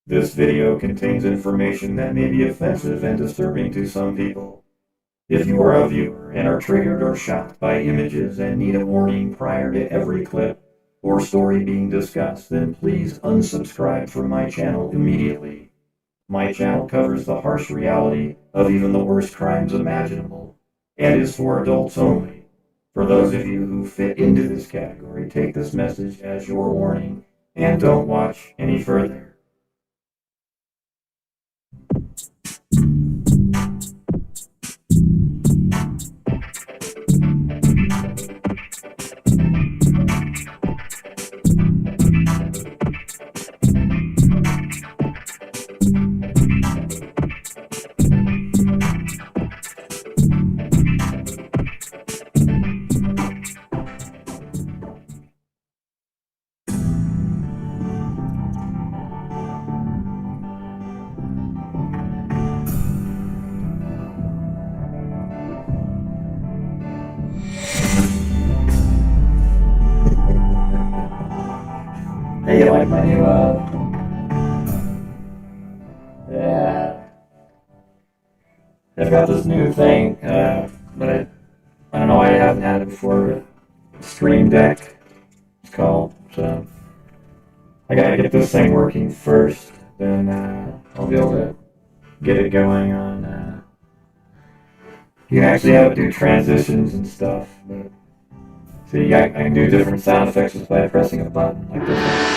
This video contains information that may be offensive and disturbing to some people. If you are a viewer and are triggered or shocked by images and need a warning prior to every clip or story being discussed, then please unsubscribe from my channel immediately. My channel covers the harsh reality of even the worst crimes imaginable, and is for adults only. For those of you who fit into this category, take this message as your warning and don't watch any further. Hey, you like my new, yeah, I've got this new thing, but I don't know why I haven't had it before, but Stream Deck, it's called, so I gotta get this thing working first, then, I'll be able to get it going on, you can actually have it do transitions and stuff, but, see, I can do different sound effects just by pressing a button, like this one.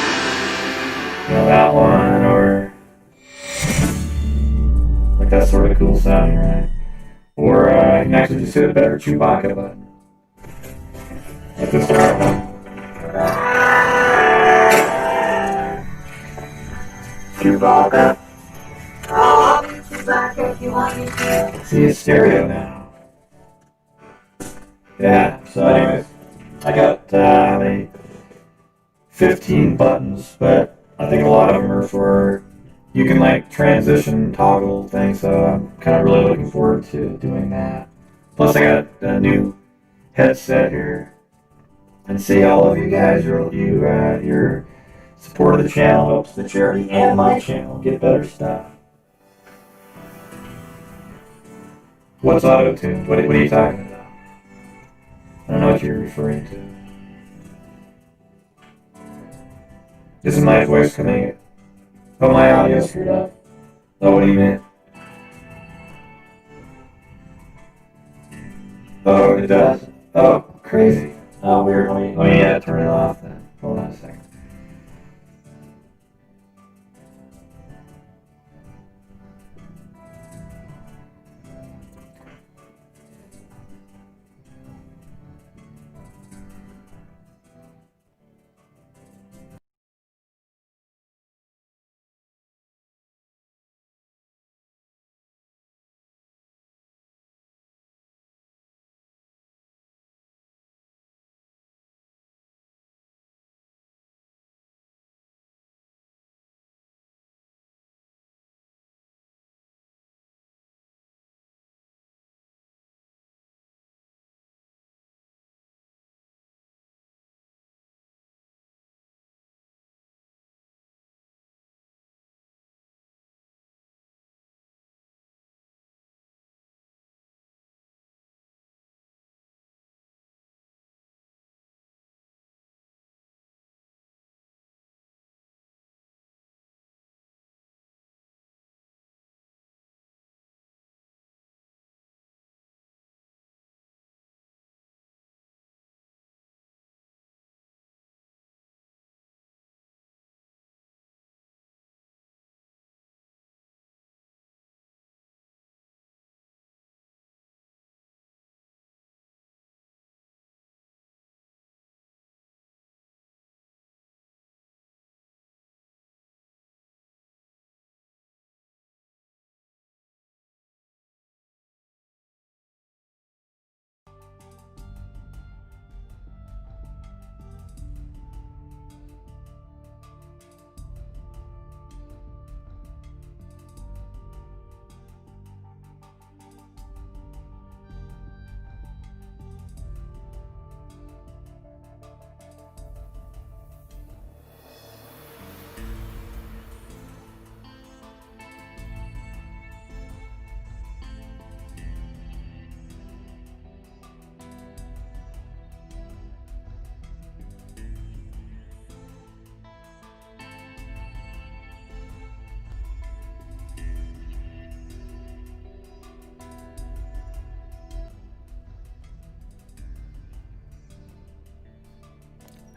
That one, or like that sort of cool sounding, right? Or I can actually just hit a better Chewbacca button. Like this one. Chewbacca. I'll be Chewbacca if you want me to. See, it's stereo now. Yeah, so anyways, I got like 15 buttons, but I think a lot of them are for, you can like transition toggle things, so I'm kind of really looking forward to doing that. Plus I got a new headset here, and see all of you guys, your support of the channel helps the charity and my channel get better stuff. What's auto-tune? What are you talking about? I don't know what you're referring to. Isn't my voice coming? Oh, my audio screwed up. Oh, what do you mean? Oh, it does? Oh, crazy. Oh, weird. Let me turn it off then. Hold on a second.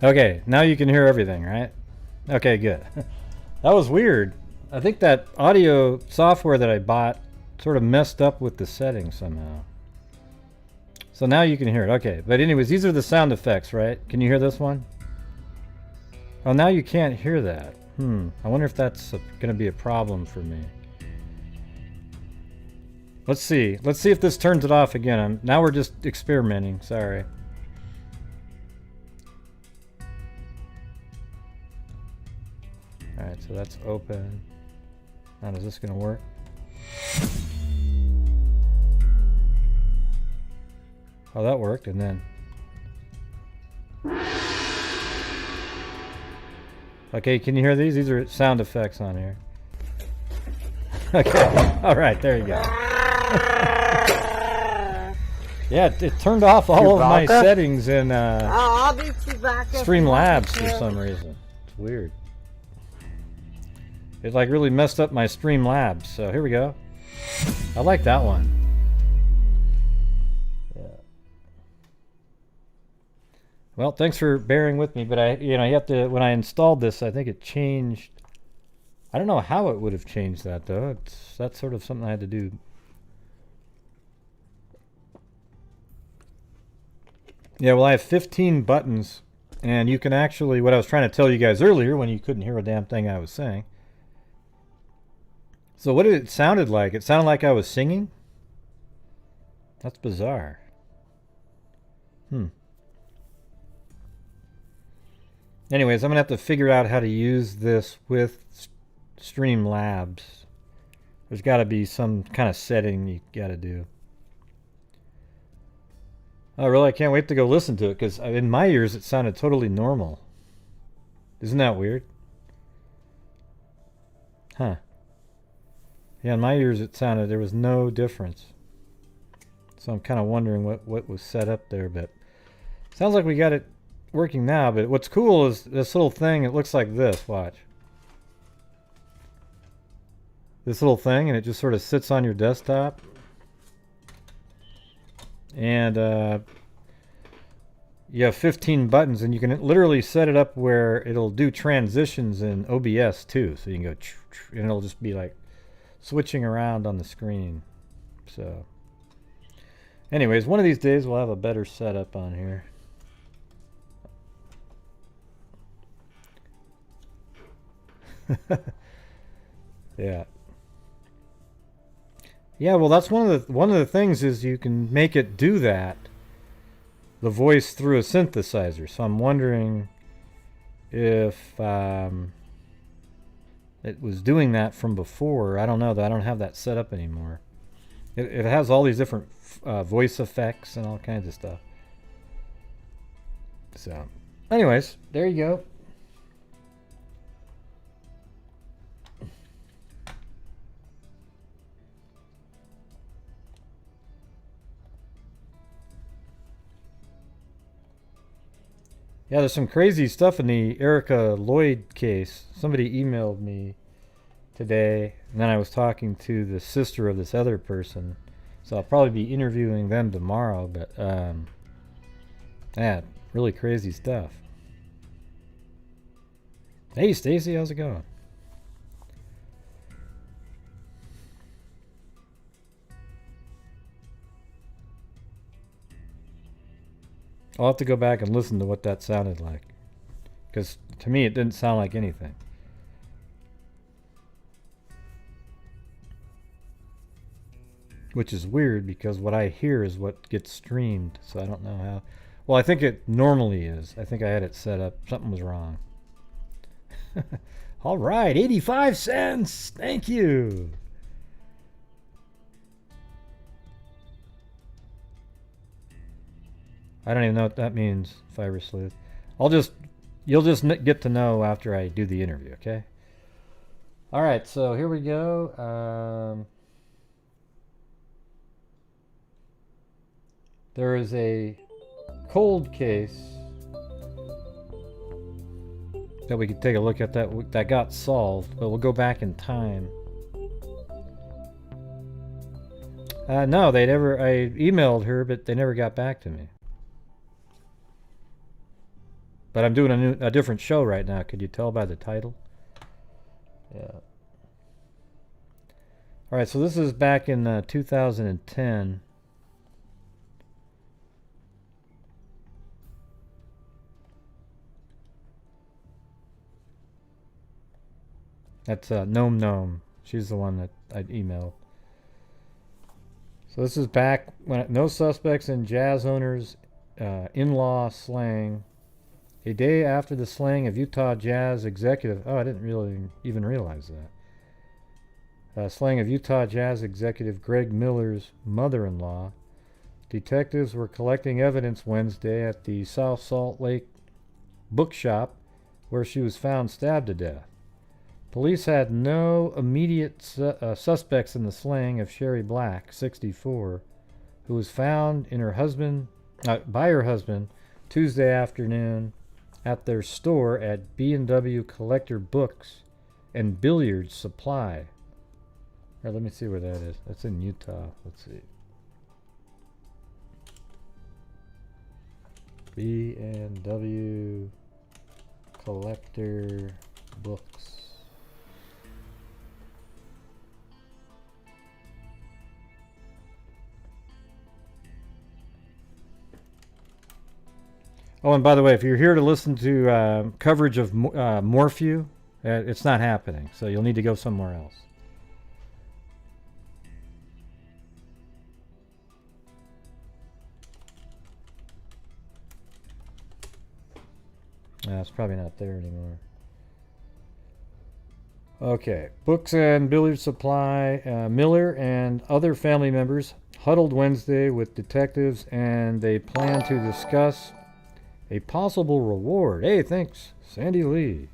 Okay, now you can hear everything, right? Okay, good. That was weird. I think that audio software that I bought sort of messed up with the settings somehow. So now you can hear it. Okay, but anyways, these are the sound effects, right? Can you hear this one? Oh, now you can't hear that. I wonder if that's going to be a problem for me. Let's see. Let's see if this turns it off again. Now we're just experimenting. Sorry. Alright, so that's open. Now is this going to work? Oh, that worked, and then... Okay, can you hear these? These are sound effects on here. Okay, alright, there you go. Yeah, it turned off all of my settings in Streamlabs for some reason. It's weird. It like really messed up my Streamlabs, so here we go. I like that one. Yeah. Well, thanks for bearing with me, but you have to, when I installed this, I think it changed. I don't know how it would have changed that though. That's sort of something I had to do. Yeah, well, I have 15 buttons, and you can actually, what I was trying to tell you guys earlier when you couldn't hear a damn thing I was saying. So what did it sounded like? It sounded like I was singing? That's bizarre. Anyways, I'm going to have to figure out how to use this with Streamlabs. There's got to be some kind of setting you got to do. Oh, really? I can't wait to go listen to it, because in my ears it sounded totally normal. Isn't that weird? Huh. Yeah, in my ears it sounded, there was no difference. So I'm kind of wondering what was set up there, but sounds like we got it working now. But what's cool is this little thing, it looks like this, watch. This little thing, and it just sort of sits on your desktop. And you have 15 buttons, and you can literally set it up where it'll do transitions in OBS too. So you can go, and it'll just be like switching around on the screen. So anyways, one of these days we'll have a better setup on here. Yeah. Yeah, well, that's one of the things is you can make it do that, the voice through a synthesizer. So I'm wondering if it was doing that from before. I don't know, though. I don't have that set up anymore. It has all these different voice effects and all kinds of stuff. So, anyways, there you go. Yeah, there's some crazy stuff in the Erika LLoyd case. Somebody emailed me today, and then I was talking to the sister of this other person. So I'll probably be interviewing them tomorrow, but yeah, really crazy stuff. Hey Stacy, how's it going? I'll have to go back and listen to what that sounded like, because to me it didn't sound like anything. Which is weird, because what I hear is what gets streamed, so I don't know how. Well, I think it normally is. I think I had it set up. Something was wrong. All right, 85 cents. Thank you. I don't even know what that means, Fiber Sleuth. You'll just get to know after I do the interview, okay? All right, so here we go. There is a cold case that we could take a look at that got solved, but we'll go back in time. No, I emailed her, but they never got back to me. But I'm doing a different show right now. Could you tell by the title? Yeah. All right, so this is back in 2010. That's Gnome Gnome. She's the one that I emailed. So this is back when no suspects in jazz owners' in-law slaying. A day after the slaying of Utah jazz executive. Oh, I didn't really even realize that. Slaying of Utah jazz executive Greg Miller's mother-in-law. Detectives were collecting evidence Wednesday at the South Salt Lake bookshop where she was found stabbed to death. Police had no immediate suspects in the slaying of Sherry Black, 64, who was found in by her husband Tuesday afternoon at their store at B&W Collector Books and Billiards Supply. Here, let me see where that is. That's in Utah. Let's see. B&W Collector Books. Oh, and by the way, if you're here to listen to coverage of Morphew, it's not happening, so you'll need to go somewhere else. It's probably not there anymore. Okay, Books and Billiard Supply. Miller and other family members huddled Wednesday with detectives, and they plan to discuss a possible reward. Hey, thanks, Sandy Lee,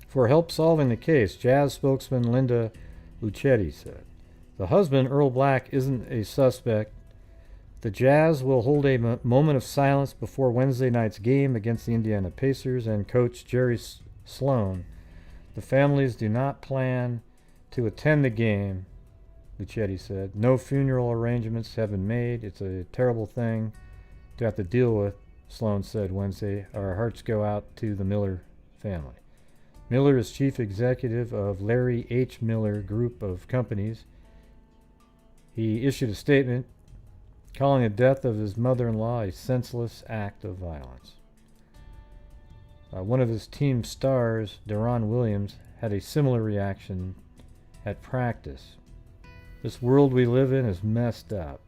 for help solving the case, jazz spokesman Linda Luchetti said. The husband, Earl Black, isn't a suspect. The Jazz will hold a moment of silence before Wednesday night's game against the Indiana Pacers and coach Jerry Sloan. The families do not plan to attend the game, Luchetti said. No funeral arrangements have been made. It's a terrible thing to have to deal with, Sloan said Wednesday. Our hearts go out to the Miller family. Miller is chief executive of Larry H. Miller Group of Companies. He issued a statement calling the death of his mother-in-law a senseless act of violence. One of his team stars, Deron Williams, had a similar reaction at practice. This world we live in is messed up.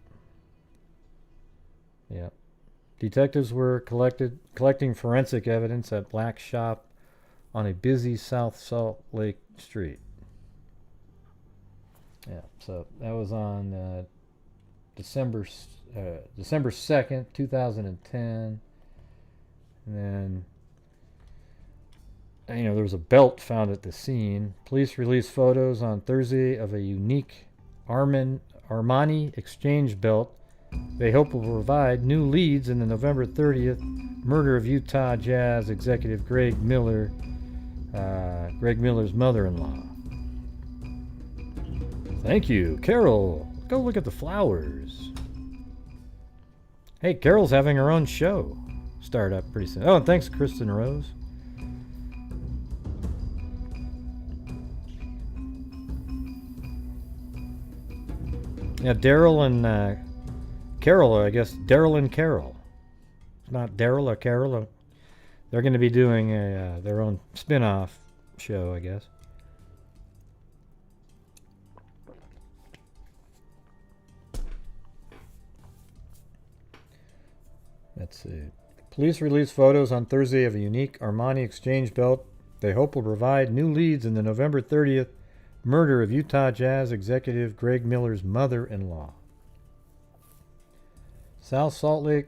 Yeah. Detectives were collecting forensic evidence at Black's shop on a busy South Salt Lake street. Yeah, so that was on December 2nd, 2010. And then, there was a belt found at the scene. Police released photos on Thursday of a unique Armani exchange belt they hope will provide new leads in the November 30th murder of Utah Jazz executive Greg Miller's mother-in-law. Thank you, Carol. Go look at the flowers. Hey, Carol's having her own show. Start up pretty soon. Oh, and thanks, Kristen Rose. Yeah, Daryl and Carol, I guess. Daryl and Carol. It's not Daryl or Carol. They're going to be doing their own spin-off show, I guess. Let's see. Police released photos on Thursday of a unique Armani exchange belt they hope will provide new leads in the November 30th murder of Utah Jazz executive Greg Miller's mother-in-law. South Salt Lake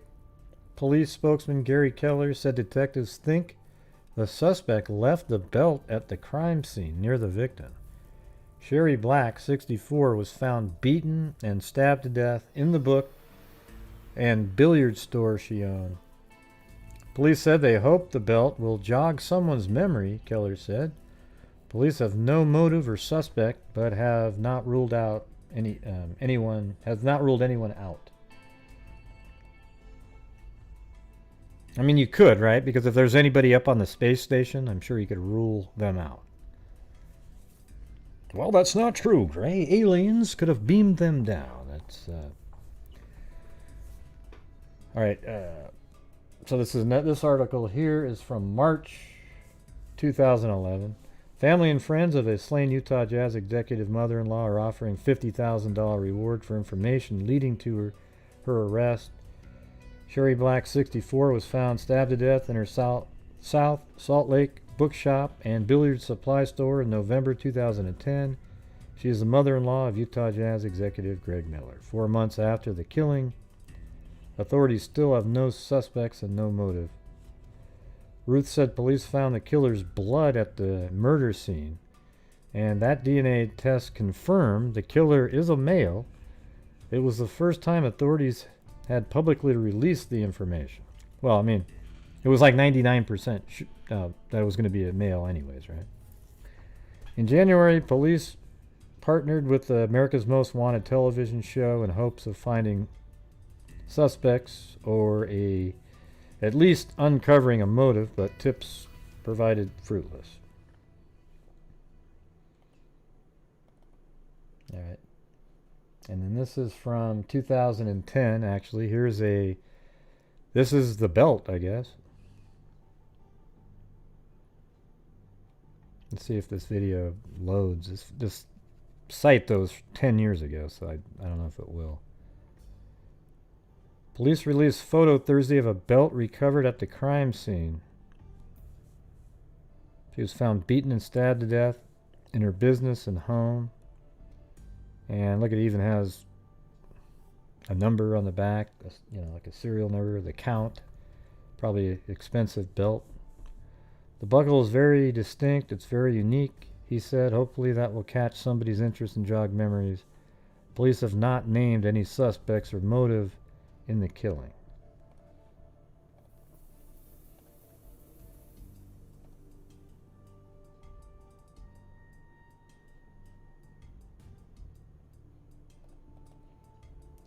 police spokesman Gary Keller said detectives think the suspect left the belt at the crime scene near the victim. Sherry Black, 64, was found beaten and stabbed to death in the book and billiard store she owned. Police said they hope the belt will jog someone's memory, Keller said. Police have no motive or suspect, but have not ruled out anyone out. I mean, you could, right? Because if there's anybody up on the space station, I'm sure you could rule them out. Well, that's not true. Gray aliens could have beamed them down. That's all right. So this article here is from March 2011. Family and friends of a slain Utah Jazz executive mother-in-law are offering $50,000 reward for information leading to her arrest. Sherry Black, 64, was found stabbed to death in her South Salt Lake bookshop and billiard supply store in November 2010. She is the mother-in-law of Utah Jazz executive Greg Miller. 4 months after the killing, authorities still have no suspects and no motive. Ruth said police found the killer's blood at the murder scene, and that DNA test confirmed the killer is a male. It was the first time authorities had publicly released the information. Well, I mean, it was like 99% that it was going to be a male anyways, right? In January, police partnered with the America's Most Wanted television show in hopes of finding suspects or at least uncovering a motive, but tips provided fruitless. All right. And then this is from 2010, actually. This is the belt, I guess. Let's see if this video loads. This site though was 10 years ago, so I don't know if it will. Police released photo Thursday of a belt recovered at the crime scene. She was found beaten and stabbed to death in her business and home. And look, it even has a number on the back, like a serial number, the count. Probably an expensive belt. The buckle is very distinct. It's very unique, he said. Hopefully that will catch somebody's interest and jog memories. Police have not named any suspects or motive in the killing.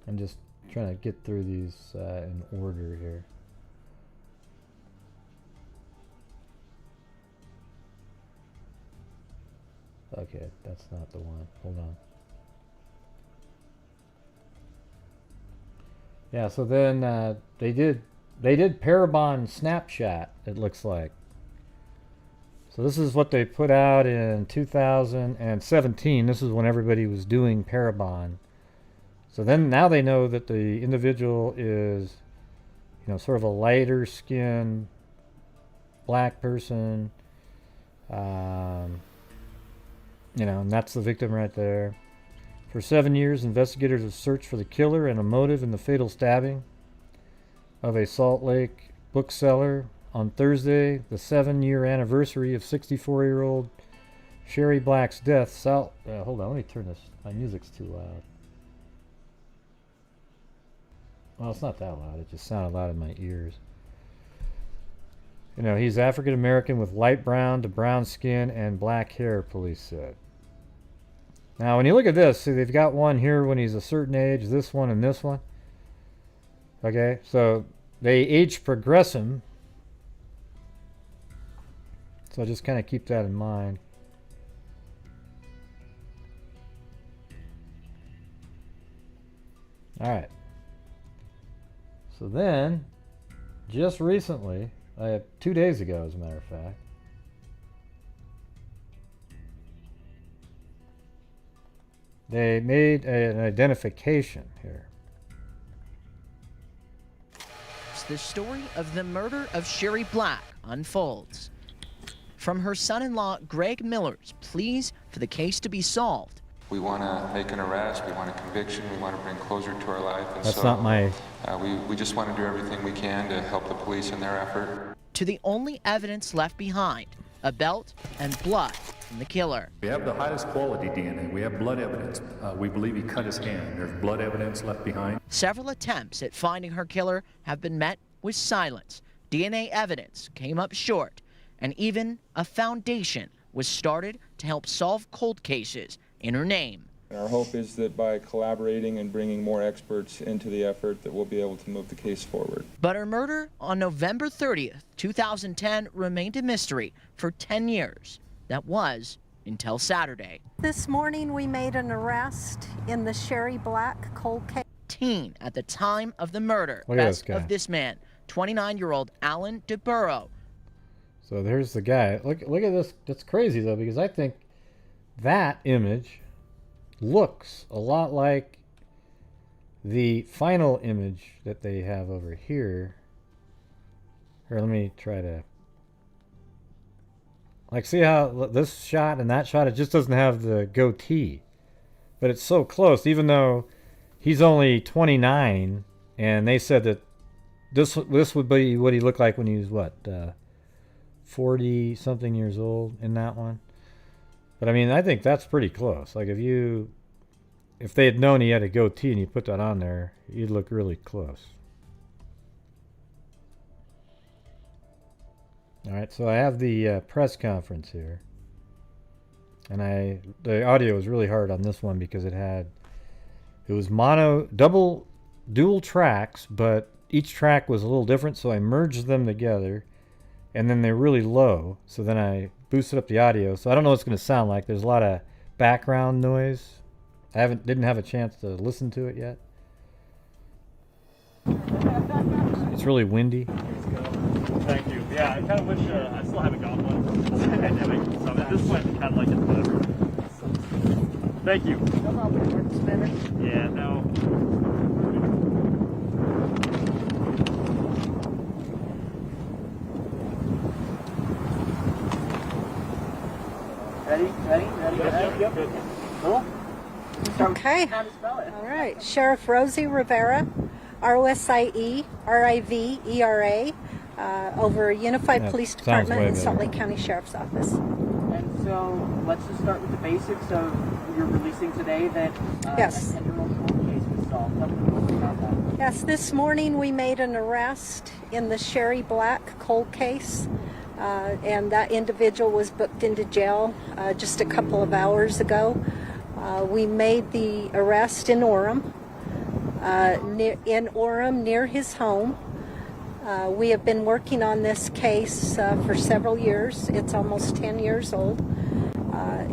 I'm just trying to get through these in order here. Okay, that's not the one. Hold on. Yeah, so then they did Parabon Snapchat, it looks like. So this is what they put out in 2017. This is when everybody was doing Parabon. So then now they know that the individual is, sort of a lighter skinned black person. And that's the victim right there. For 7 years, investigators have searched for the killer and a motive in the fatal stabbing of a Salt Lake bookseller. On Thursday, the 7-year anniversary of 64-year-old Sherry Black's death. Hold on, let me turn this. My music's too loud. Well, it's not that loud. It just sounded loud in my ears. He's African American with light brown to brown skin and black hair, police said. Now, when you look at this, see, they've got one here when he's a certain age, this one and this one. Okay, so they age progress him. So just kind of keep that in mind. All right. So then, just recently, 2 days ago, as a matter of fact, they made an identification here. The story of the murder of Sherry Black unfolds. From her son-in-law Greg Miller's pleas for the case to be solved. We want to make an arrest, we want a conviction, we want to bring closure to our life. And That's not my... we just want to do everything we can to help the police in their effort. To the only evidence left behind, a belt and blood from the killer. We have the highest quality DNA. We have blood evidence. We believe he cut his hand. There's blood evidence left behind. Several attempts at finding her killer have been met with silence. DNA evidence came up short, and even a foundation was started to help solve cold cases in her name. And our hope is that by collaborating and bringing more experts into the effort that we'll be able to move the case forward. But her murder on November 30th, 2010 remained a mystery for 10 years. That was until Saturday. This morning we made an arrest in the Sherry Black cold case. Teen at the time of the murder. Look at this guy. Of this man, 29-year-old Alan DeBurrow. So there's the guy. Look at this. That's crazy though, because I think that image looks a lot like the final image that they have over here. Here, let me try to, like, see how this shot and that shot, it just doesn't have the goatee, but it's so close. Even though he's only 29, and they said that this would be what he looked like when he was what, 40 something years old in that one. But I mean, I think that's pretty close. Like if they had known he had a goatee and you put that on there, you'd look really close. All right, so I have the press conference here, and the audio was really hard on this one because it was dual tracks, but each track was a little different, so I merged them together, and then they're really low, so then I boosted up the audio. So I don't know what it's going to sound like. There's a lot of background noise. I didn't have a chance to listen to it yet. It's really windy. Thank you. Yeah, I kind of wish I still haven't got one from the pandemic, so this one kind of like it better. Thank you. Yeah, no. Ready? Yep. Cool. Okay. How to spell it? All right. Sheriff Rosie Rivera, ROSIE RIVERA, over Unified That Police sounds Department way and Salt better. Lake County Sheriff's Office. And so let's just start with the basics of you're releasing today that Yes. a 10-year-old cold case was solved. Tell me about that. Yes, this morning we made an arrest in the Sherry Black cold case, and that individual was booked into jail just a couple of hours ago. We made the arrest in Orem, near his home. We have been working on this case for several years. It's almost 10 years old.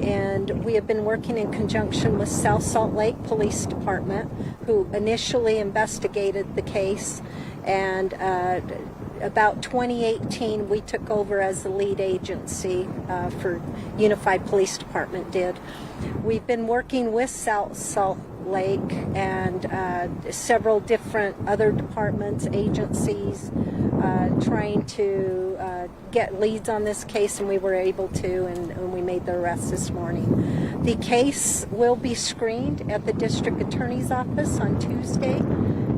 And we have been working in conjunction with South Salt Lake Police Department, who initially investigated the case. And about 2018, we took over as the lead agency for Unified Police Department did. We've been working with South Salt Lake and several different other departments, agencies, trying to get leads on this case, and we were able to, and we made the arrest this morning. The case will be screened at the District Attorney's Office on Tuesday,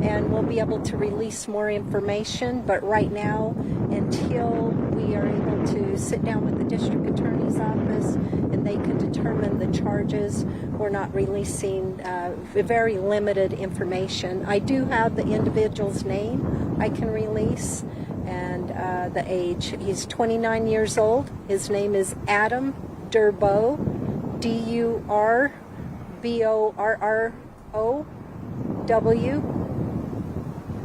and we'll be able to release more information, but right now, until we are able to sit down with the District Attorney's Office and they can determine the charges, we're not releasing very limited information. I do have the individual's name I can release and the age. He's 29 years old. His name is Adam Durbo, Durborrow.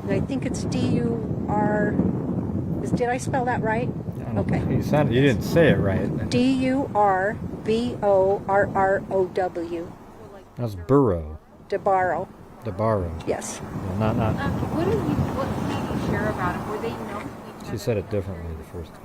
And I think it's D-U-R. Did I spell that right? Okay. You didn't say it right. D-U-R-B-O-R-R-O-W. That's Burrow. DeBarrow. DeBarrow. Yes. Yeah, not. What can you share about it? Were they known? She said it differently the first time.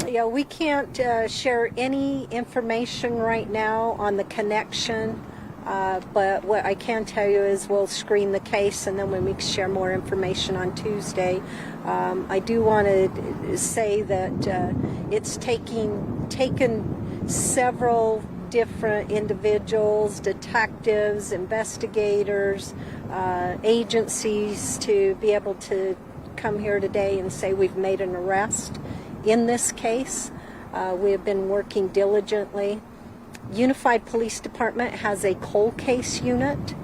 Yeah, we can't share any information right now on the connection, but what I can tell you is we'll screen the case, and then when we share more information on Tuesday, I do want to say that it's taken several different individuals, detectives, investigators, agencies to be able to come here today and say we've made an arrest in this case. We have been working diligently. Unified Police Department has a cold case unit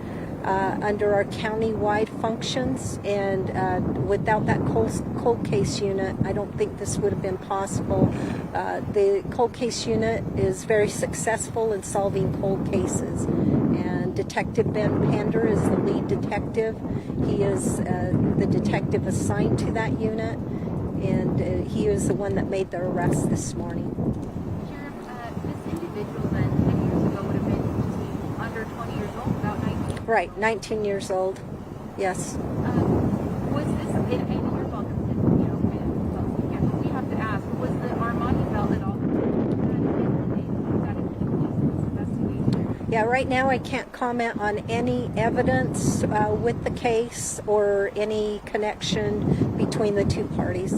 under our county-wide functions, and without that cold case unit, I don't think this would have been possible. The cold case unit is very successful in solving cold cases, and Detective Ben Pender is the lead detective. He is the detective assigned to that unit, and he is the one that made the arrest this morning. Sheriff, this individual then 10 years ago would have been under 20 years old, about 19. Right, 19 years old. Yes. Was this, and you're welcome to, you know, but we have to ask, was the Armani belt at all Yeah, right now I can't comment on any evidence with the case or any connection between the two parties.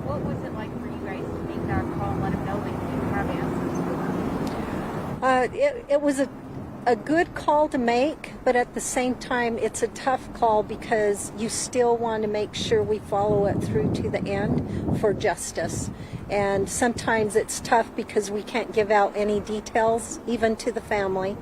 What was it like for you guys to make that call and let them know that you have answers for them? It was a good call to make, but at the same time it's a tough call because you still want to make sure we follow it through to the end for justice. And sometimes it's tough because we can't give out any details even to the family,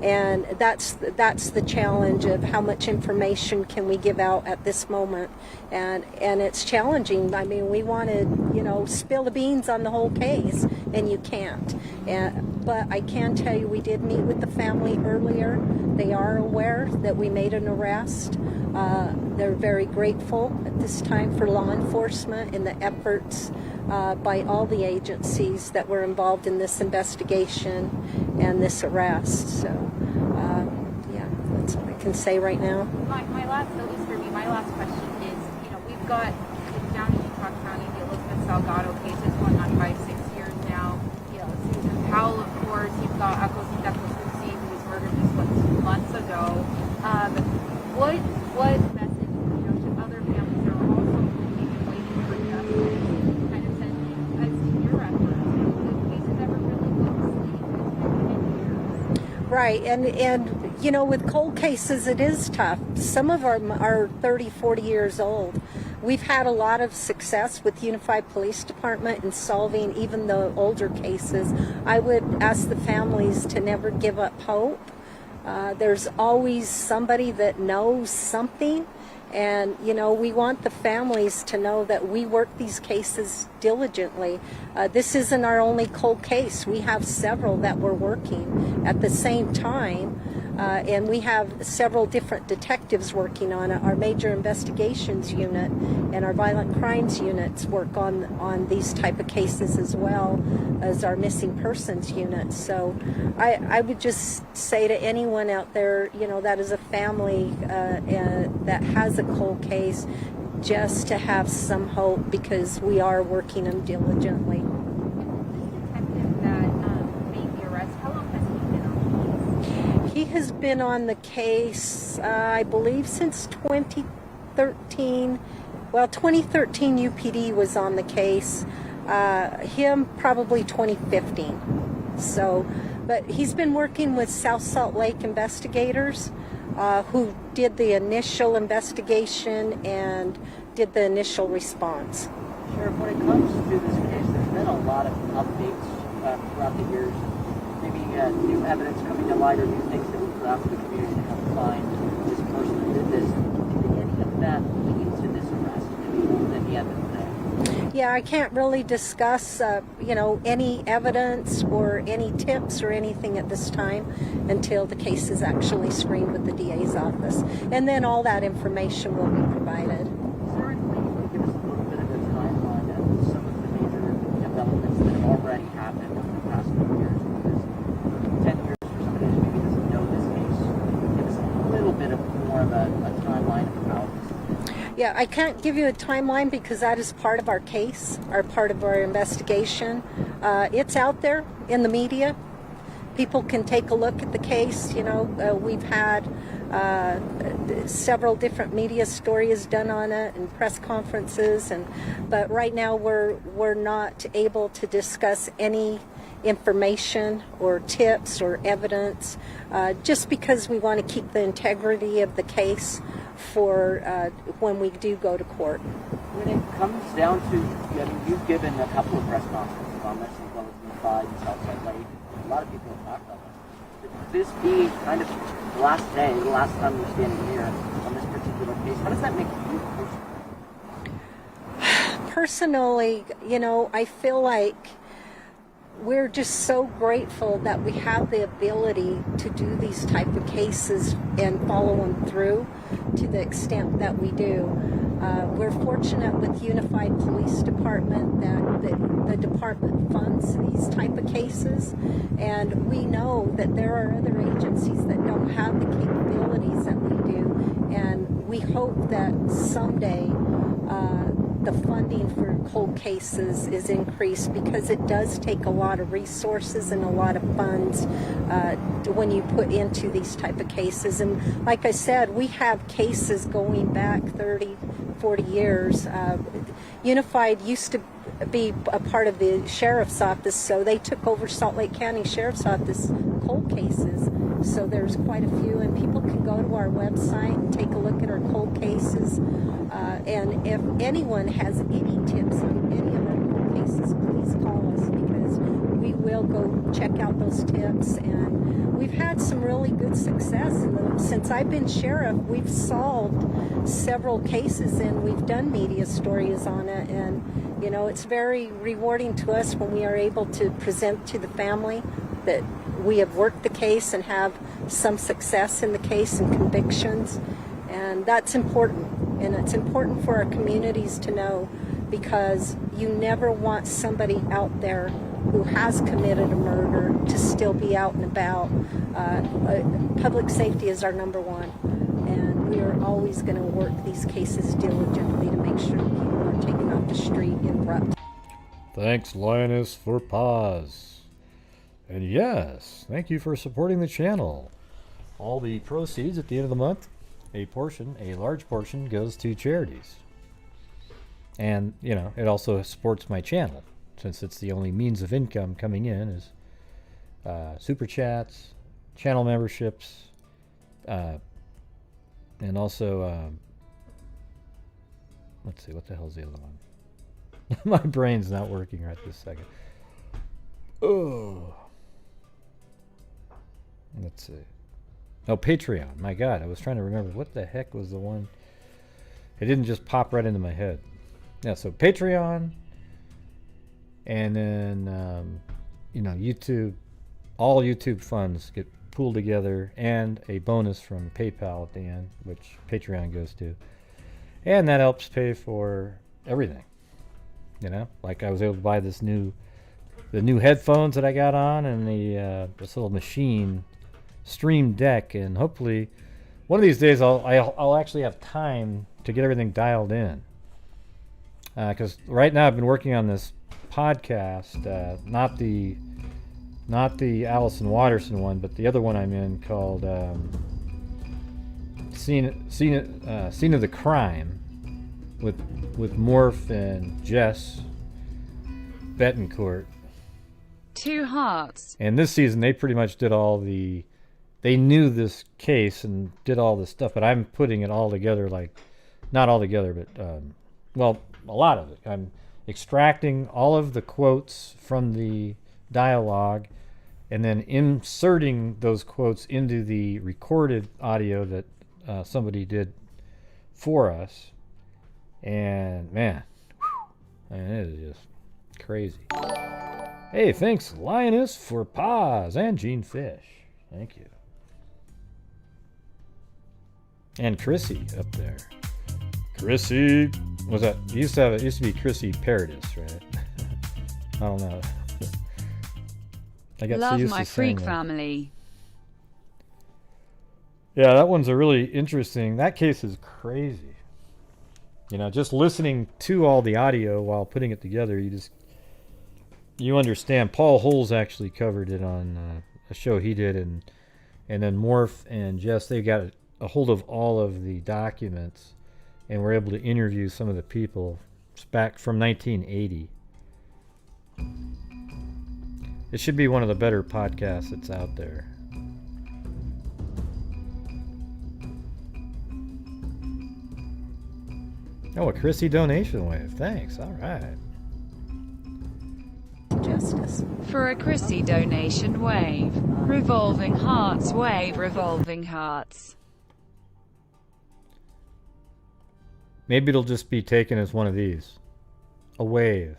and that's the challenge of how much information can we give out at this moment. And it's challenging. I mean, we want to, you know, spill the beans on the whole case, and you can't. But I can tell you we did meet with the family earlier. They are aware that we made an arrest. They're very grateful at this time for law enforcement and the efforts by all the agencies that were involved in this investigation and this arrest. So, yeah, that's what I can say right now. My last, at least for me, my last question is, you know, we've got down in Utah County, the Elizabeth Salgado case is going on 5-6 years now. You know, Susan Powell, of course, you've got Akosita Kosusi, who was murdered just 2 months ago. What message, you know, to other families that are also maybe waiting for justice, kind of send as to your efforts? The case has never really gone to sleep. It's been 10 years. Right, and you know, with cold cases, it is tough. Some of them are 30, 40 years old. We've had a lot of success with Unified Police Department in solving even the older cases. I would ask the families to never give up hope. There's always somebody that knows something, and you know, we want the families to know that we work these cases diligently. This isn't our only cold case. We have several that we're working at the same time, and we have several different detectives working on it. Our major investigations unit and our violent crimes units work on these type of cases as well as our missing persons unit. So I would just say to anyone out there, you know, that is a family that has a cold case, just to have some hope, because we are working them diligently. He has been on the case, I believe, since 2013. Well, 2013 UPD was on the case. Him probably 2015. So, but he's been working with South Salt Lake investigators who did the initial investigation and did the initial response. Sheriff, when it comes to this case, there's been a lot of updates throughout the years. Maybe new evidence coming to light or new things that we put out to the community to help find this person who did this. Did any of that lead to this arrest? Any evidence there? Yeah, I can't really discuss, you know, any evidence or any tips or anything at this time until the case is actually screened with the DA's office. And then all that information will be provided. Is there any way you can give us a little bit of a timeline of some of the major developments that have already happened over the past few years? Because 10 years for somebody who maybe doesn't know this case, give us a little bit of more of a timeline of how this. Yeah, I can't give you a timeline because that is part of our case, or part of our investigation. It's out there in the media. People can take a look at the case. You know, we've had several different media stories done on it and press conferences, but right now we're not able to discuss any information or tips or evidence, just because we want to keep the integrity of the case for when we do go to court. When it comes down to, I mean, you've given a couple of press conferences on this, as well as Unified and Southside Lake. A lot of people have talked about this. Would this be kind of the last day, the last time you're standing here on this particular case. How does that make you feel? Personally, you know, I feel like we're just so grateful that we have the ability to do these type of cases and follow them through to the extent that we do. We're fortunate with Unified Police Department that the department funds these type of cases, and we know that there are other agencies that don't have the capabilities that we do, and we hope that someday the funding for cold cases is increased, because it does take a lot of resources and a lot of funds when you put into these type of cases. And like I said, we have cases going back 30, 40 years. Unified used to be a part of the sheriff's office, so they took over Salt Lake County Sheriff's Office cold cases. So there's quite a few, and people can go to our website and take a look at our cold cases. And if anyone has any tips on any of our cold cases, please call us, because we will go check out those tips. And we've had some really good success. Since I've been sheriff, we've solved several cases, and we've done media stories on it. And, you know, it's very rewarding to us when we are able to present to the family that we have worked the case and have some success in the case and convictions. And that's important. And it's important for our communities to know, because you never want somebody out there who has committed a murder to still be out and about. Public safety is our number one, and we are always going to work these cases diligently to make sure people are taken off the street and brought. Thanks, Lioness, for pause. And yes, thank you for supporting the channel. All the proceeds at the end of the month, a large portion, goes to charities. And, you know, it also supports my channel, since it's the only means of income coming in is super chats, channel memberships, and also, let's see, what the hell's the other one? My brain's not working right this second. Oh. Let's see. Oh, Patreon. My God, I was trying to remember what the heck was the one. It didn't just pop right into my head. Yeah, so Patreon, and then, you know, YouTube. All YouTube funds get pooled together, and a bonus from PayPal at the end, which Patreon goes to. And that helps pay for everything. You know, like I was able to buy the new headphones that I got on, and this little machine, Stream Deck, and hopefully one of these days I'll actually have time to get everything dialed in. Because right now I've been working on this podcast, not the Allison Watterson one, but the other one I'm in called Scene of the Crime with Morph and Jess Betancourt. 2 hearts. And this season they pretty much did they knew this case and did all this stuff, but I'm putting it all together, like, not all together, but, well, a lot of it. I'm extracting all of the quotes from the dialogue and then inserting those quotes into the recorded audio that somebody did for us. And, man, it is just crazy. Hey, thanks, Lioness, for pause, and Gene Fish. Thank you. And Chrissy up there. Chrissy, was that? It used to be Chrissy Paradis, right? I don't know. I got Love so used my to saying freak that. family. Yeah, that one's a really interesting. That case is crazy. You know, just listening to all the audio while putting it together, you understand. Paul Holes actually covered it on a show he did, and then Morph and Jess, they got a hold of all of the documents and were able to interview some of the people back from 1980. It should be one of the better podcasts that's out there. Oh, a Chrissy donation wave. Thanks. All right. Justice. For a Chrissy donation wave. Revolving hearts wave, revolving hearts. Maybe it'll just be taken as one of these. A wave.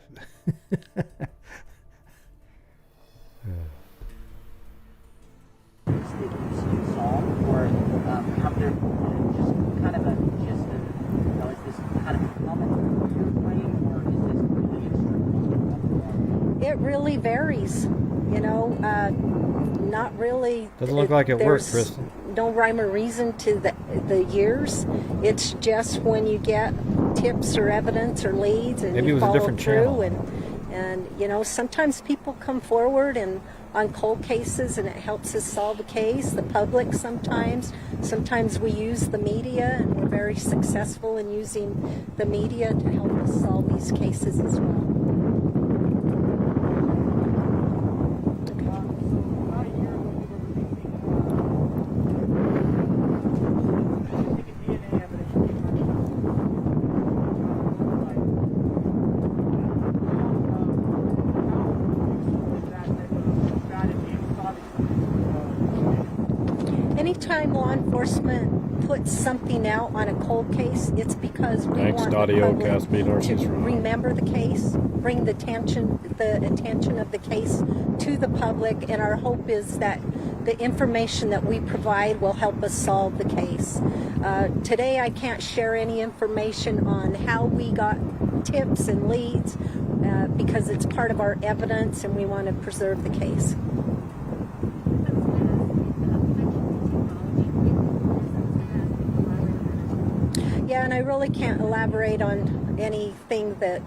That you see solved, or have there just kind of a gist of, you know, is this kind of common in your brain, or is this really extreme? It really varies, you know. Not really. Doesn't look like it worked, there's Kristen. No rhyme or reason to the years. It's just when you get tips or evidence or leads, and Maybe it you was a follow different through, channel. and you know, sometimes people come forward and on cold cases, and it helps us solve a case. The public sometimes we use the media, and we're very successful in using the media to help us solve these cases as well. Anytime law enforcement puts something out on a cold case, it's because we want the public to remember the case, bring the attention of the case to the public, and our hope is that the information that we provide will help us solve the case. Today I can't share any information on how we got tips and leads because it's part of our evidence and we want to preserve the case. Yeah, and I really can't elaborate on anything that,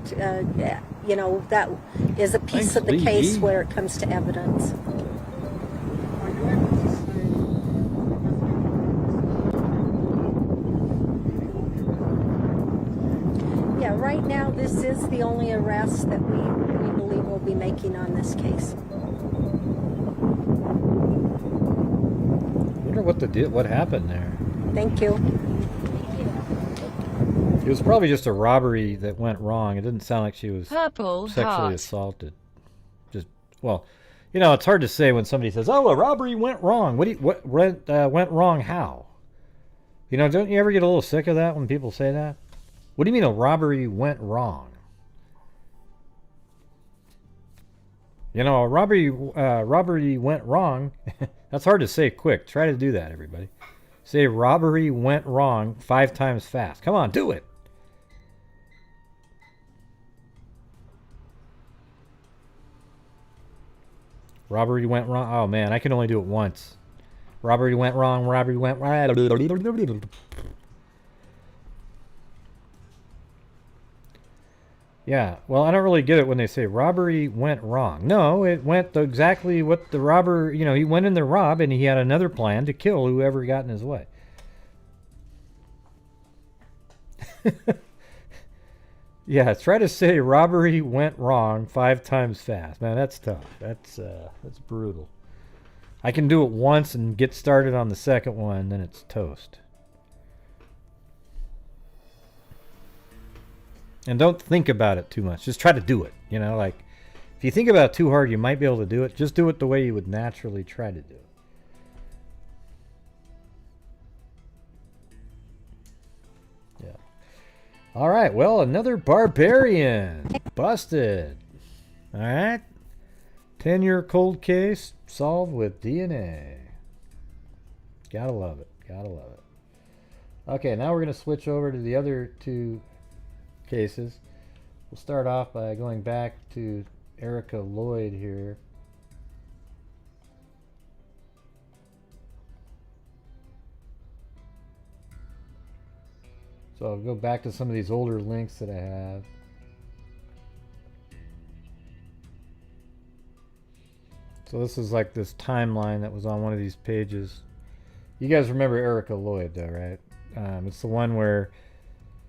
you know, that is a piece of the case where it comes to evidence. Yeah, right now this is the only arrest that we believe we'll be making on this case. I wonder what happened there. Thank you. It was probably just a robbery that went wrong. It didn't sound like she was Purple sexually heart. assaulted. Just, well, you know, it's hard to say when somebody says, "Oh, a robbery went wrong." What went wrong? How? You know, don't you ever get a little sick of that when people say that? What do you mean a robbery went wrong? You know, a robbery went wrong. That's hard to say quick. Try to do that, everybody. Say robbery went wrong 5 times fast. Come on, do it. Robbery went wrong. Oh man, I can only do it once. Robbery went wrong. Robbery went wrong. Yeah, well, I don't really get it when they say robbery went wrong. No, it went exactly what the robber, you know, he went in to rob and he had another plan to kill whoever got in his way. Yeah, try to say robbery went wrong 5 times fast. Man, that's tough. That's brutal. I can do it once and get started on the second one, then it's toast. And don't think about it too much. Just try to do it. You know, like, if you think about it too hard, you might be able to do it. Just do it the way you would naturally try to do it. Yeah. All right. Well, another barbarian. Busted. All right. 10-year cold case solved with DNA. Gotta love it. Gotta love it. Okay, now we're going to switch over to the other 2 cases. We'll start off by going back to Erika LLoyd here. So I'll go back to some of these older links that I have. So this is like this timeline that was on one of these pages. You guys remember Erika LLoyd though, right? It's the one where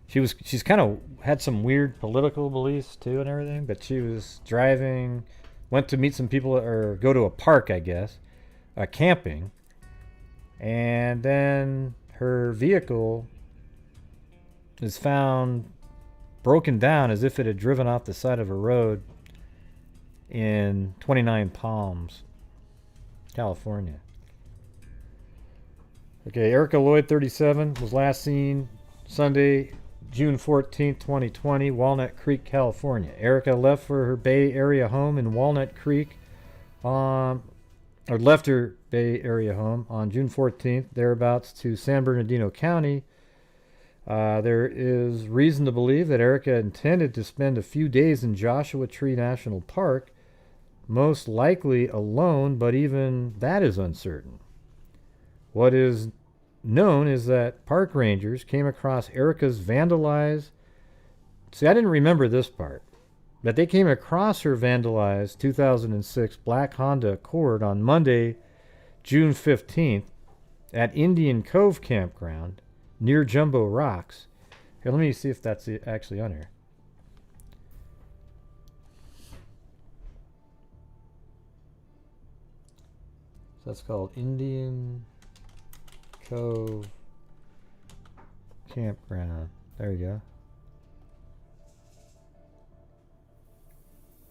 she's kind of had some weird political beliefs too and everything, but she was driving, went to meet some people or go to a park, I guess, camping, and then her vehicle is found broken down as if it had driven off the side of a road in 29 Palms, California. Okay, Erika LLoyd, 37, was last seen Sunday, June 14th, 2020, Walnut Creek, California. Erika left for her Bay Area home in Walnut Creek or left her Bay Area home on June 14th, thereabouts, to San Bernardino County. There is reason to believe that Erika intended to spend a few days in Joshua Tree National Park, most likely alone, but even that is uncertain. What is known is that park rangers came across Erika's vandalized... See, I didn't remember this part. But they came across her vandalized 2006 black Honda Accord on Monday, June 15th, at Indian Cove Campground near Jumbo Rocks. Here, let me see if that's actually on here. So that's called Indian Cove Campground. There you go.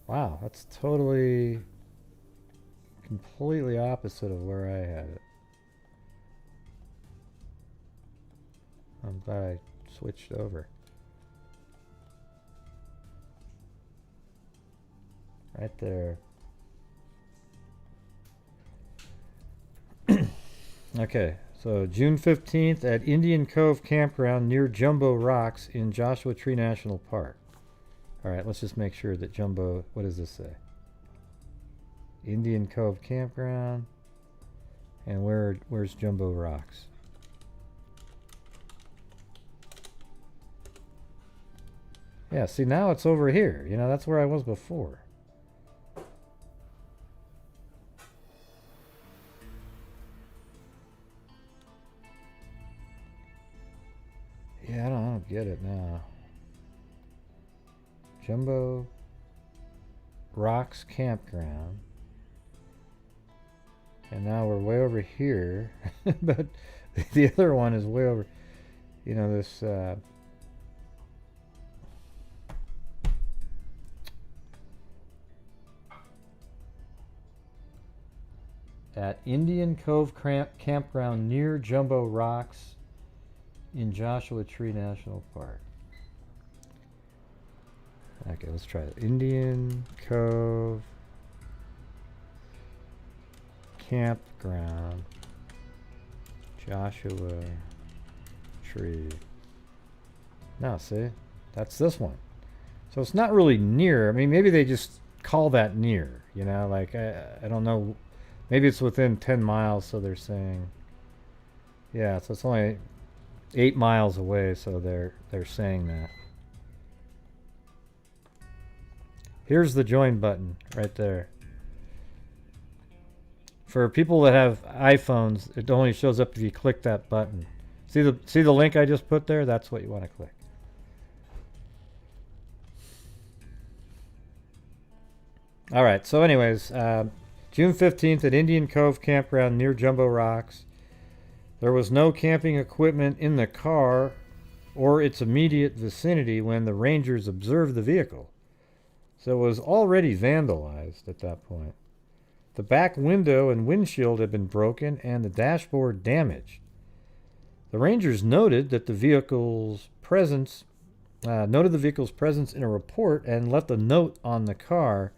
Wow, that's totally, completely opposite of where I had it. I'm glad I switched over. Right there. Okay, so June 15th at Indian Cove Campground near Jumbo Rocks in Joshua Tree National Park. All right, let's just make sure that Jumbo, what does this say? Indian Cove Campground. And where's Jumbo Rocks? Yeah, see, now it's over here. You know, that's where I was before. Yeah, I don't get it now. Jumbo Rocks Campground. And now we're way over here. But the other one is way over, you know, this at Indian Cove Campground near Jumbo Rocks in Joshua Tree National Park. Okay, let's try it. Indian Cove Campground, Joshua Tree. Now, see, that's this one. So it's not really near. I mean, maybe they just call that near, you know, like, I don't know. Maybe it's within 10 miles, so they're saying, yeah, so it's only 8 miles away, so they're saying that. Here's the join button right there. For people that have iPhones, it only shows up if you click that button. See the link I just put there? That's what you want to click. All right, so anyways, June 15th at Indian Cove Campground near Jumbo Rocks. There was no camping equipment in the car or its immediate vicinity when the Rangers observed the vehicle. So it was already vandalized at that point. The back window and windshield had been broken and the dashboard damaged. The Rangers noted the vehicle's presence in a report and left a note on the car.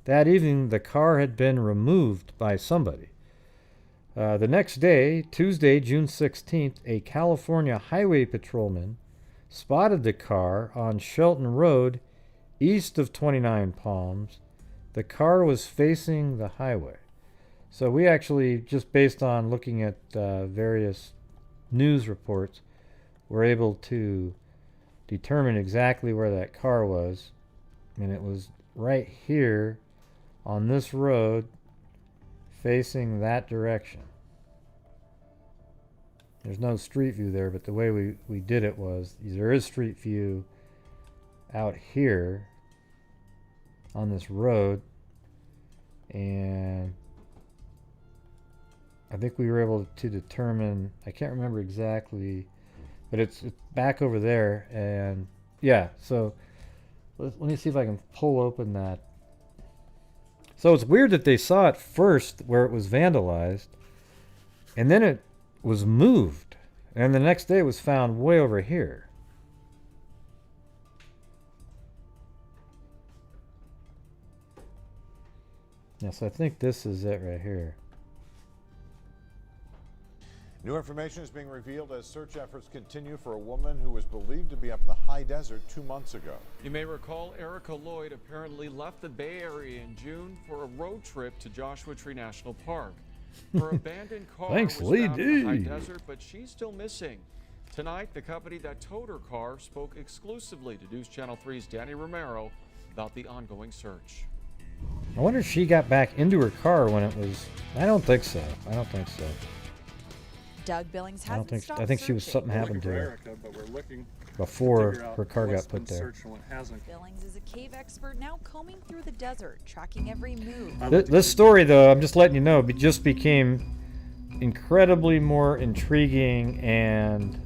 That evening, the car had been removed by somebody. The next day, Tuesday, June 16th, a California highway patrolman spotted the car on Shelton Road, east of 29 Palms. The car was facing the highway. So we actually, just based on looking at various news reports, were able to determine exactly where that car was. And it was right here on this road facing that direction. There's no street view there, but the way we did it was, there is street view out here on this road, and I think we were able to determine, I can't remember exactly, but it's back over there. And yeah, so let me see if I can pull open that. So it's weird that they saw it first where it was vandalized, and then it was moved, and the next day it was found way over here. Yes, I think this is it right here. New information is being revealed as search efforts continue for a woman who was believed to be up in the high desert 2 months ago. You may recall Erika LLoyd apparently left the Bay Area in June for a road trip to Joshua Tree National Park. Her abandoned car Thanks, was Lee found in the high D. desert, but she's still missing. Tonight, the company that towed her car spoke exclusively to News Channel 3's Danny Romero about the ongoing search. I wonder if she got back into her car when it was... I don't think so. I don't think so. Doug Billings I don't hasn't think. stopped I think she was searching. something happened to her Erica, but we're looking before to figure out her car what's got put been there. searched and what hasn't. Billings is a cave expert now combing through the desert, tracking every move. This story, though, I'm just letting you know, just became incredibly more intriguing and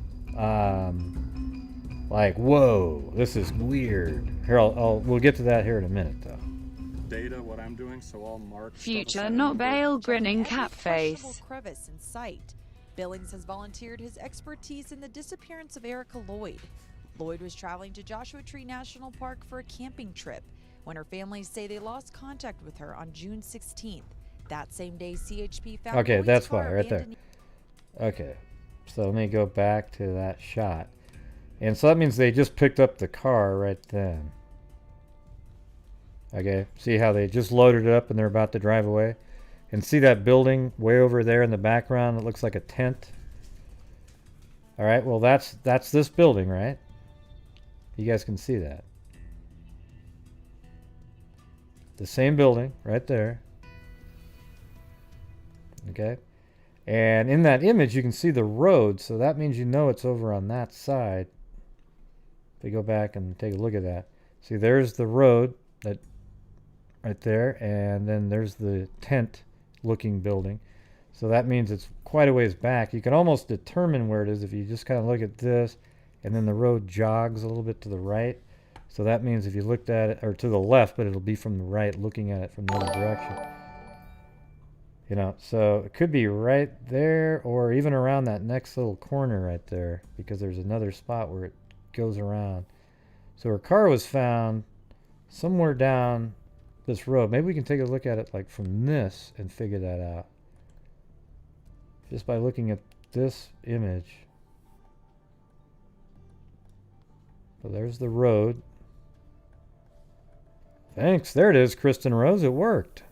like, whoa, this is weird. Here, we'll get to that here in a minute, though. Data, what I'm doing, so I'll mark. Future not bail grinning cat Questionable face. crevice in sight. Billings has volunteered his expertise in the disappearance of Erika LLoyd. Lloyd was traveling to Joshua Tree National Park for a camping trip when her family say they lost contact with her on June 16th. That same day, CHP found Okay, Lloyd's that's car why, right there. abandoned. Okay, so let me go back to that shot. And so that means they just picked up the car right then. Okay, see how they just loaded it up and they're about to drive away? And see that building way over there in the background? It looks like a tent. All right, well, that's this building, right? You guys can see that. The same building right there. Okay. And in that image, you can see the road, so that means you know it's over on that side. If we go back and take a look at that. See, there's the road that right there, and then there's the tent-looking building. So that means it's quite a ways back. You can almost determine where it is if you just kind of look at this, and then the road jogs a little bit to the right. So that means if you looked at it, or to the left, but it'll be from the right, looking at it from the other direction. You know, so it could be right there, or even around that next little corner right there, because there's another spot where it goes around. So her car was found somewhere down this road. Maybe we can take a look at it like from this and figure that out. Just by looking at this image. So there's the road. Thanks. There it is, Kristen Rose. It worked.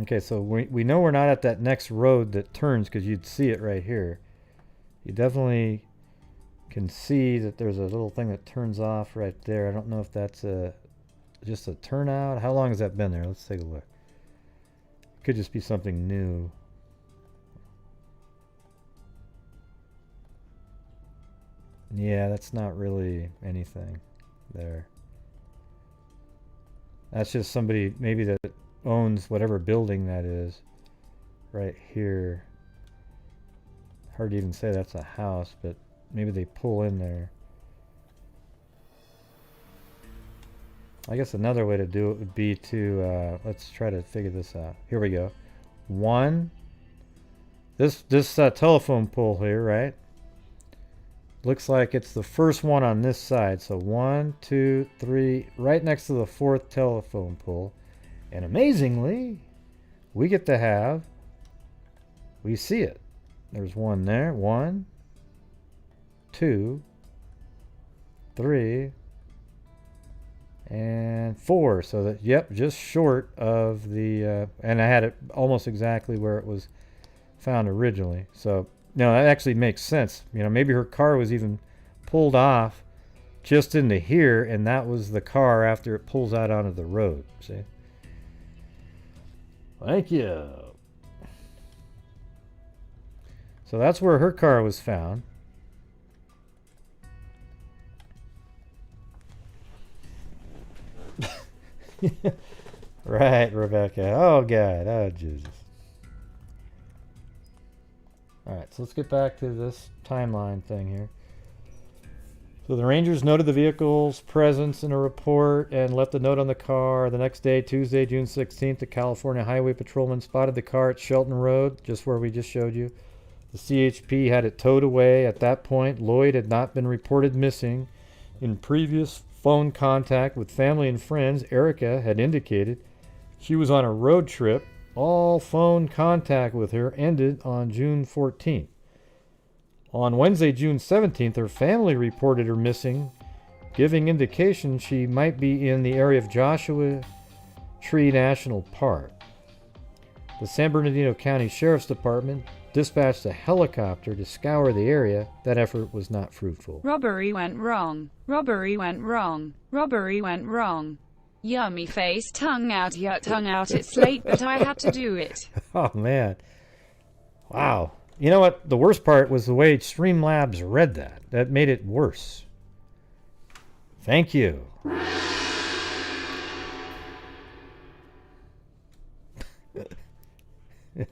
Okay, so we know we're not at that next road that turns because you'd see it right here. You definitely can see that there's a little thing that turns off right there. I don't know if that's just a turnout. How long has that been there? Let's take a look. Could just be something new. Yeah, that's not really anything there. That's just somebody maybe that owns whatever building that is right here. Hard to even say that's a house, but maybe they pull in there. I guess another way to do it would be to let's try to figure this out. Here we go. This telephone pole here, right? Looks like it's the first one on this side. So 1, 2, 3, right next to the fourth telephone pole. And amazingly, we get to have, we see it. There's one there. 1, 2, 3, and 4. So that, yep, just short of the, and I had it almost exactly where it was found originally. So, no, that actually makes sense. You know, maybe her car was even pulled off just into here, and that was the car after it pulls out onto the road. See? Thank you. So that's where her car was found. Right, Rebecca. Oh, God. Oh, Jesus. All right, so let's get back to this timeline thing here. So the Rangers noted the vehicle's presence in a report and left a note on the car. The next day, Tuesday, June 16th, the California Highway Patrolman spotted the car at Shelton Road, just where we just showed you. The CHP had it towed away. At that point, Lloyd had not been reported missing. In previous phone contact with family and friends, Erika had indicated she was on a road trip. All phone contact with her ended on June 14th. On Wednesday, June 17th, her family reported her missing, giving indication she might be in the area of Joshua Tree National Park. The San Bernardino County Sheriff's Department dispatched a helicopter to scour the area. That effort was not fruitful. Robbery went wrong. Robbery went wrong. Robbery went wrong. Yummy face, tongue out, it's late, but I had to do it. Oh, man. Wow. You know what? The worst part was the way Streamlabs read that. That made it worse. Thank you.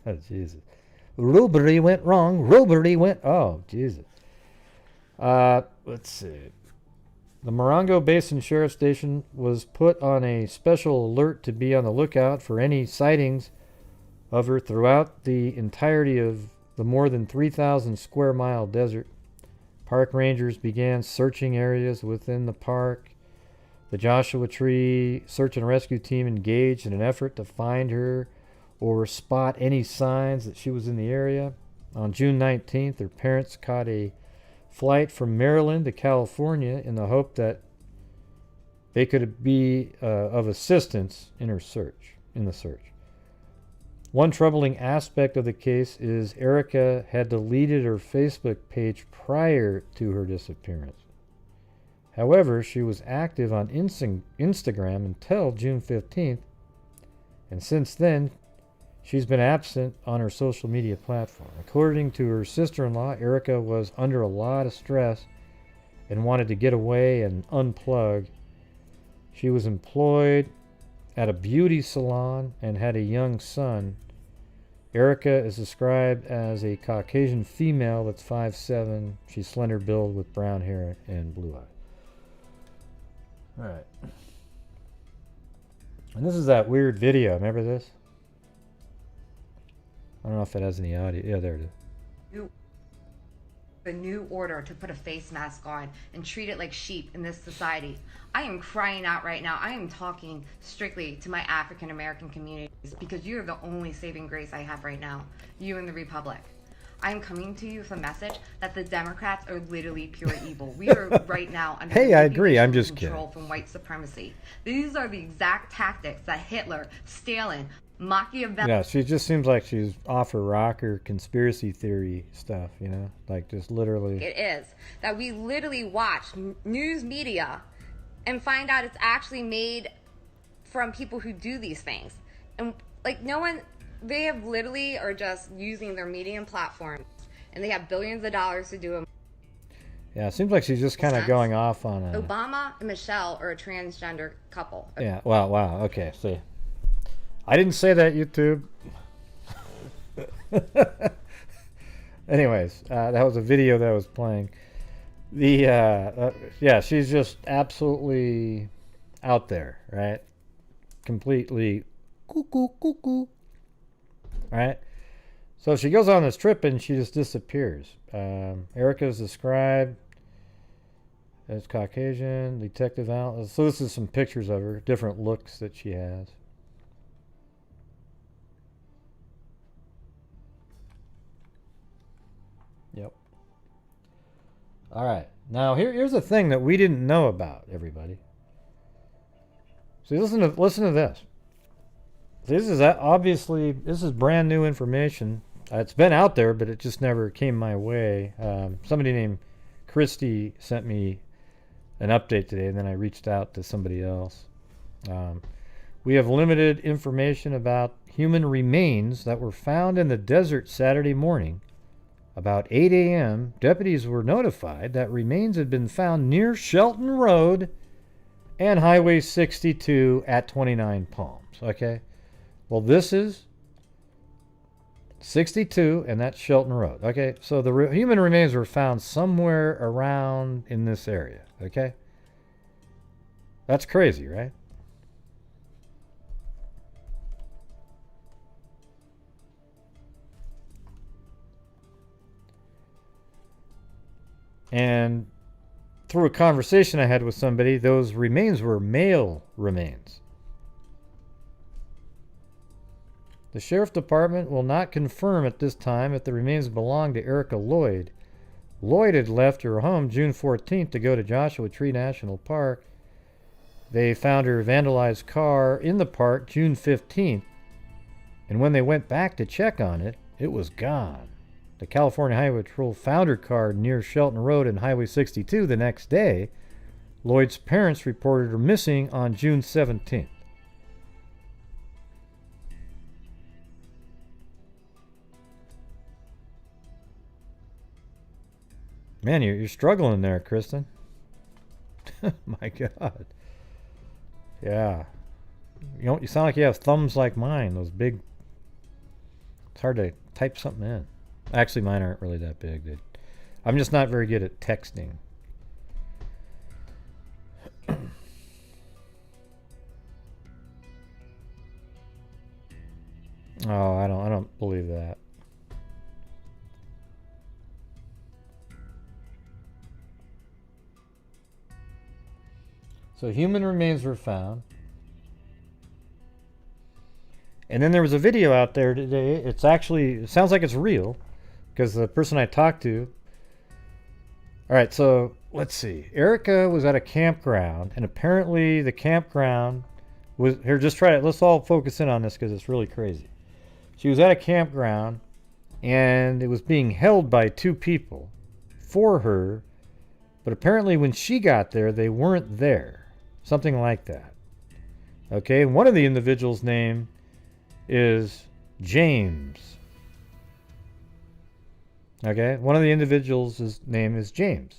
Oh, Jesus. Robbery went wrong. Robbery went... Oh, Jesus. Let's see. The Morongo Basin Sheriff Station was put on a special alert to be on the lookout for any sightings of her throughout the entirety of the more than 3,000 square mile desert. Park rangers began searching areas within the park. The Joshua Tree search and rescue team engaged in an effort to find her or spot any signs that she was in the area. On June 19th, her parents caught a flight from Maryland to California in the hope that they could be of assistance in the search. One troubling aspect of the case is Erika had deleted her Facebook page prior to her disappearance. However, she was active on Instagram until June 15th, and since then, she's been absent on her social media platform. According to her sister-in-law, Erika was under a lot of stress and wanted to get away and unplug. She was employed at a beauty salon and had a young son. Erika is described as a Caucasian female that's 5'7". She's slender-build with brown hair and blue eyes. All right. And this is that weird video. Remember this? I don't know if it has any audio. Yeah, there it is. The new order to put a face mask on and treat it like sheep in this society. I am crying out right now. I am talking strictly to my African American communities because you are the only saving grace I have right now. You and the Republic. I am coming to you with a message that the Democrats are literally pure evil. We are right now under Hey, I agree. I'm just control kidding. from white supremacy. These are the exact tactics that Hitler, Stalin, Machiavelli. Yeah, she just seems like she's off her rocker conspiracy theory stuff, you know? Like just literally. It is that we literally watch news media and find out it's actually made from people who do these things. And like no one, they have literally are just using their media and platforms and they have billions of dollars to do them. Yeah, it seems like she's just kind of going off on a... Obama and Michelle are a transgender couple. Yeah, wow, okay, see. I didn't say that, YouTube. Anyways, that was a video that was playing. Yeah, she's just absolutely out there, right? Completely cuckoo. Right? So she goes on this trip and she just disappears. Erika is described as Caucasian, detective out. So this is some pictures of her, different looks that she has. Yep. All right. Now here's a thing that we didn't know about, everybody. See, listen to this. This is brand new information. It's been out there, but it just never came my way. Somebody named Christy sent me an update today, and then I reached out to somebody else. We have limited information about human remains that were found in the desert Saturday morning. About 8 a.m., deputies were notified that remains had been found near Shelton Road and Highway 62 at 29 Palms. Okay? Well, this is 62, and that's Shelton Road. Okay? So the human remains were found somewhere around in this area. Okay? That's crazy, right? And through a conversation I had with somebody, those remains were male remains. The Sheriff Department will not confirm at this time if the remains belong to Erika LLoyd. Lloyd had left her home June 14th to go to Joshua Tree National Park. They found her vandalized car in the park June 15th, and when they went back to check on it, it was gone. The California Highway Patrol found her car near Shelton Road and Highway 62 the next day. Lloyd's parents reported her missing on June 17th. Man, you're struggling there, Kristen. My God. Yeah. You sound like you have thumbs like mine. Those big... It's hard to type something in. Actually, mine aren't really that big, dude. I'm just not very good at texting. Oh, I don't believe that. So human remains were found. And then there was a video out there today. It sounds like it's real, because the person I talked to... Alright, so let's see. Erika was at a campground, and apparently the campground was... Here, just try it. Let's all focus in on this, because it's really crazy. She was at a campground, and it was being held by two people for her, but apparently when she got there, they weren't there. Something like that. Okay, and one of the individuals' name is James. Okay, one of the individuals' name is James.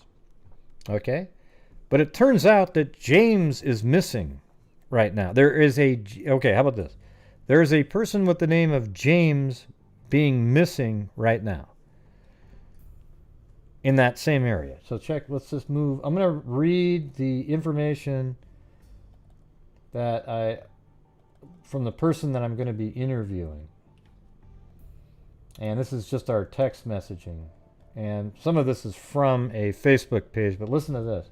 Okay, but it turns out that James is missing right now. There is a... Okay, how about this? There is a person with the name of James being missing right now in that same area. So check, let's just move. I'm going to read the information that from the person that I'm going to be interviewing. And this is just our text messaging. And some of this is from a Facebook page, but listen to this.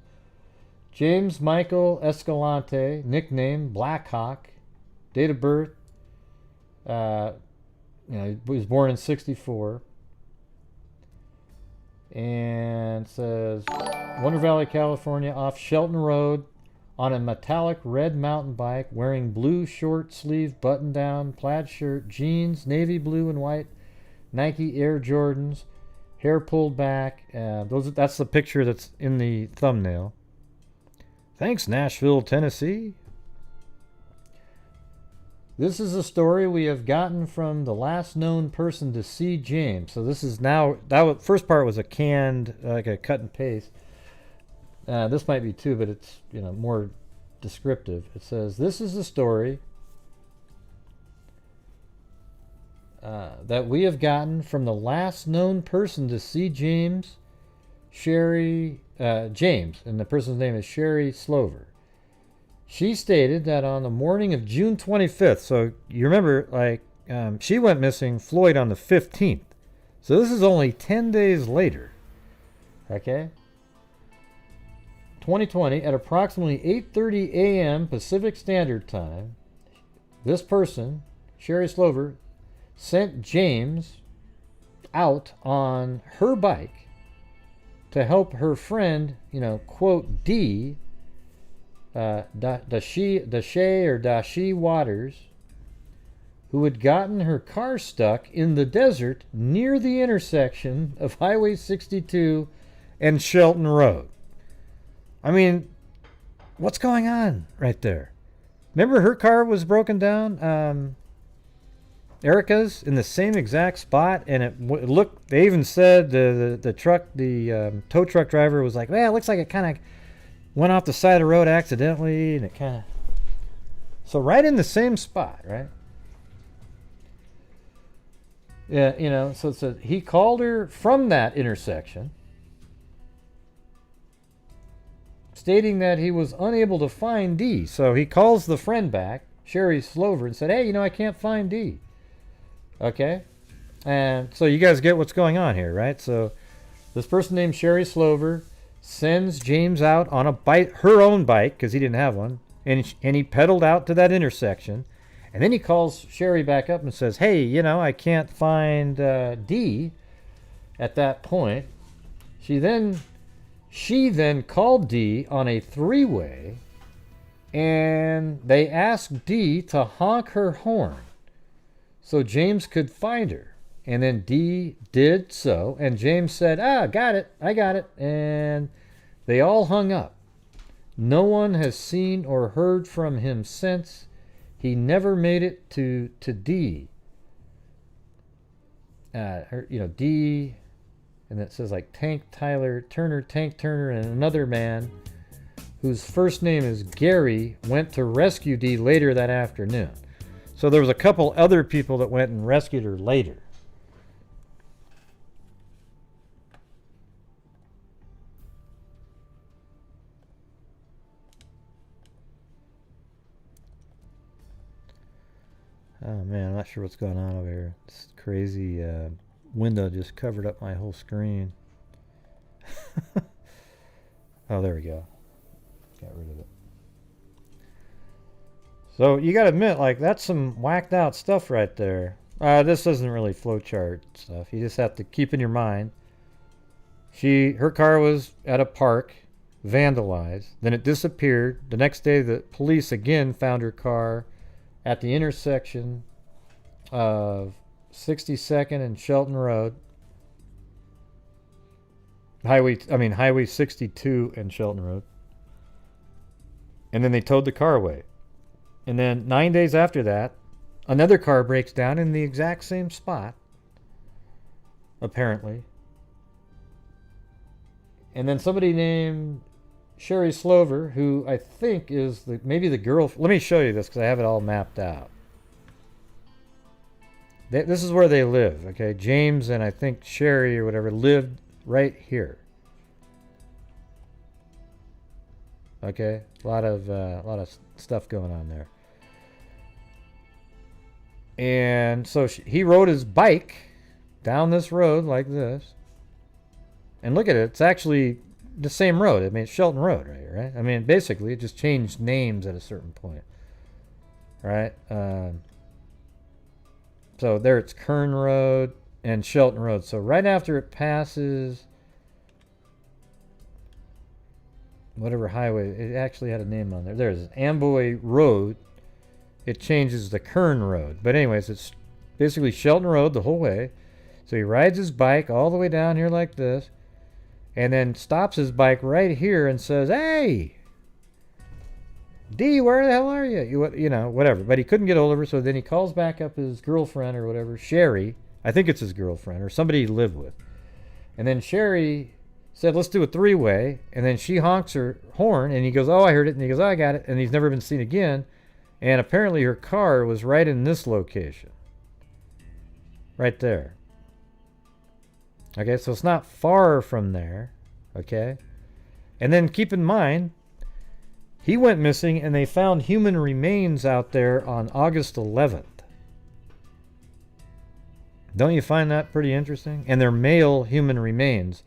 James Michael Escalante, nickname Blackhawk, date of birth, he was born in 64. And says, Wonder Valley, California, off Shelton Road, on a metallic red mountain bike, wearing blue short sleeve button down plaid shirt, jeans, navy blue and white Nike Air Jordans, hair pulled back. That's the picture that's in the thumbnail. Thanks, Nashville, Tennessee. This is a story we have gotten from the last known person to see James. So this is now, first part was a canned, like a cut and paste. This might be too, but it's more descriptive. It says, this is the story that we have gotten from the last known person to see James, James, and the person's name is Sherry Slover. She stated that on the morning of June 25th, so you remember, she went missing, Floyd, on the 15th. So this is only 10 days later. Okay? 2020, at approximately 8:30 a.m. Pacific Standard Time, this person, Sherry Slover, sent James out on her bike to help her friend, quote, D, Dashi Waters, who had gotten her car stuck in the desert near the intersection of Highway 62 and Shelton Road. I mean, what's going on right there? Remember her car was broken down? Erika's in the same exact spot, and it looked, they even said the tow truck driver was like, well, it looks like it kind of went off the side of the road accidentally, and it kind of... So right in the same spot, right? Yeah, so it said he called her from that intersection, stating that he was unable to find D. So he calls the friend back, Sherry Slover, and said, hey, I can't find D. Okay? And so you guys get what's going on here, right? So this person named Sherry Slover sends James out on a bike, her own bike, because he didn't have one, and he pedaled out to that intersection. And then he calls Sherry back up and says, hey, you know, I can't find Dee at that point. She then called Dee on a three-way, and they asked Dee to honk her horn so James could find her. And then Dee did so, and James said, got it, I got it. And they all hung up. No one has seen or heard from him since. He never made it to Dee. Dee, and it says like Tank Turner, and another man whose first name is Gary went to rescue Dee later that afternoon. So there was a couple other people that went and rescued her later. Oh man, I'm not sure what's going on over here. This crazy window just covered up my whole screen. Oh, there we go. Got rid of it. So you gotta admit, like, that's some whacked out stuff right there. This isn't really flowchart stuff. You just have to keep in your mind. Her car was at a park, vandalized. Then it disappeared. The next day, the police again found her car at the intersection of 62nd and Shelton Road. Highway 62 and Shelton Road. And then they towed the car away. And then 9 days after that, another car breaks down in the exact same spot, apparently. And then somebody named Sherry Slover, who I think is maybe the girl. Let me show you this because I have it all mapped out. This is where they live, okay? James and I think Sherry or whatever lived right here. Okay, a lot of stuff going on there. And so he rode his bike down this road like this. And look at it, it's actually the same road. I mean, it's Shelton Road right? I mean, basically, it just changed names at a certain point. Right? So there it's Kern Road and Shelton Road. So right after it passes whatever highway, it actually had a name on there. There's Amboy Road. It changes to Kern Road. But anyways, it's basically Shelton Road the whole way. So he rides his bike all the way down here like this. And then stops his bike right here and says, hey, Dee, where the hell are you? You know, whatever. But he couldn't get hold of her, so then he calls back up his girlfriend or whatever, Sherry. I think it's his girlfriend or somebody he lived with. And then Sherry said, let's do a three-way. And then she honks her horn, and he goes, oh, I heard it. And he goes, oh, I got it. And he's never been seen again. And apparently her car was right in this location. Right there. Okay, so it's not far from there. Okay? And then keep in mind, he went missing and they found human remains out there on August 11th. Don't you find that pretty interesting? And they're male human remains.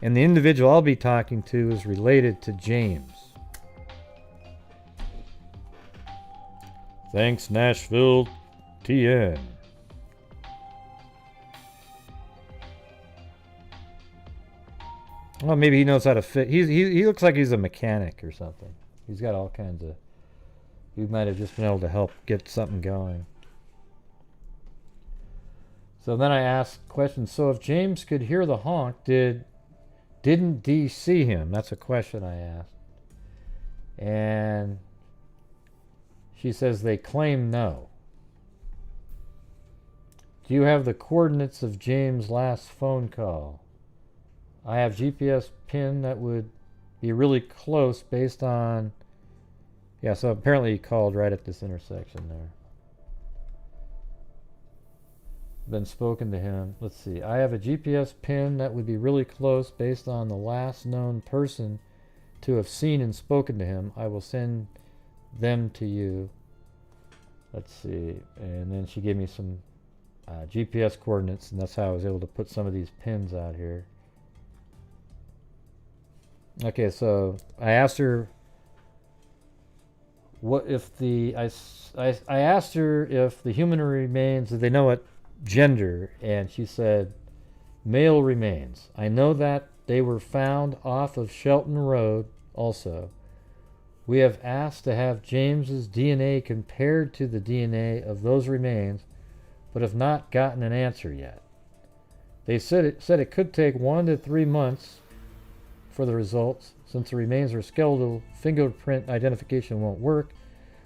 And the individual I'll be talking to is related to James. Thanks, Nashville TN. Well, maybe he knows how to fit. He looks like he's a mechanic or something. He's got all kinds of... He might have just been able to help get something going. So then I asked questions. So if James could hear the honk, didn't Dee see him? That's a question I asked. And she says they claim no. Do you have the coordinates of James' last phone call? I have GPS pin that would be really close based on... Yeah, so apparently he called right at this intersection there. Been spoken to him. Let's see. I have a GPS pin that would be really close based on the last known person to have seen and spoken to him. I will send them to you. Let's see. And then she gave me some GPS coordinates, and that's how I was able to put some of these pins out here. Okay, so I asked her what if the I asked her if the human remains, did they know what gender, and she said male remains. I know that they were found off of Shelton Road also. We have asked to have James's DNA compared to the DNA of those remains, but have not gotten an answer yet. They said it could take 1 to 3 months for the results. Since the remains are skeletal, fingerprint identification won't work.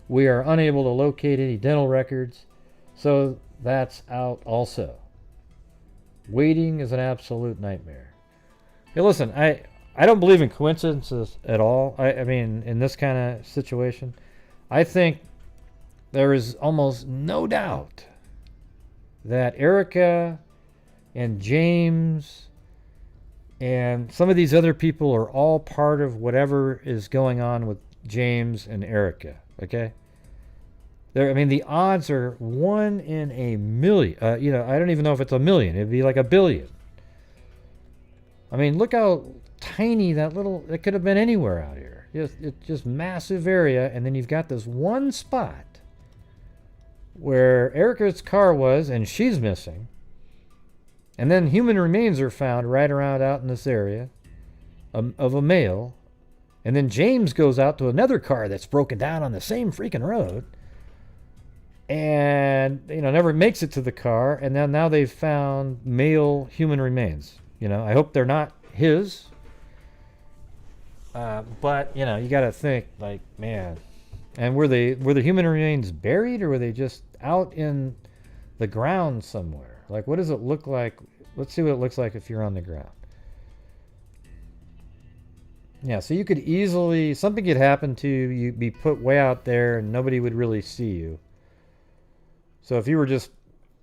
We are unable to locate any dental records, so that's out also. Waiting is an absolute nightmare. Hey, listen, I don't believe in coincidences at all. I mean, in this kind of situation, I think there is almost no doubt that Erika and James and some of these other people are all part of whatever is going on with James and Erika. Okay? I mean, the odds are 1 in a million. I don't even know if it's a million. It'd be like a billion. I mean, look how tiny it could have been anywhere out here. It's just massive area, and then you've got this one spot where Erika's car was, and she's missing. And then human remains are found right around out in this area of a male. And then James goes out to another car that's broken down on the same freaking road. And, never makes it to the car. And then now they've found male human remains. I hope they're not his. But, you got to think, like, man. And were the human remains buried, or were they just out in the ground somewhere? Like, what does it look like? Let's see what it looks like if you're on the ground. Yeah, so you could easily, something could happen to you, you'd be put way out there and nobody would really see you. So if you were just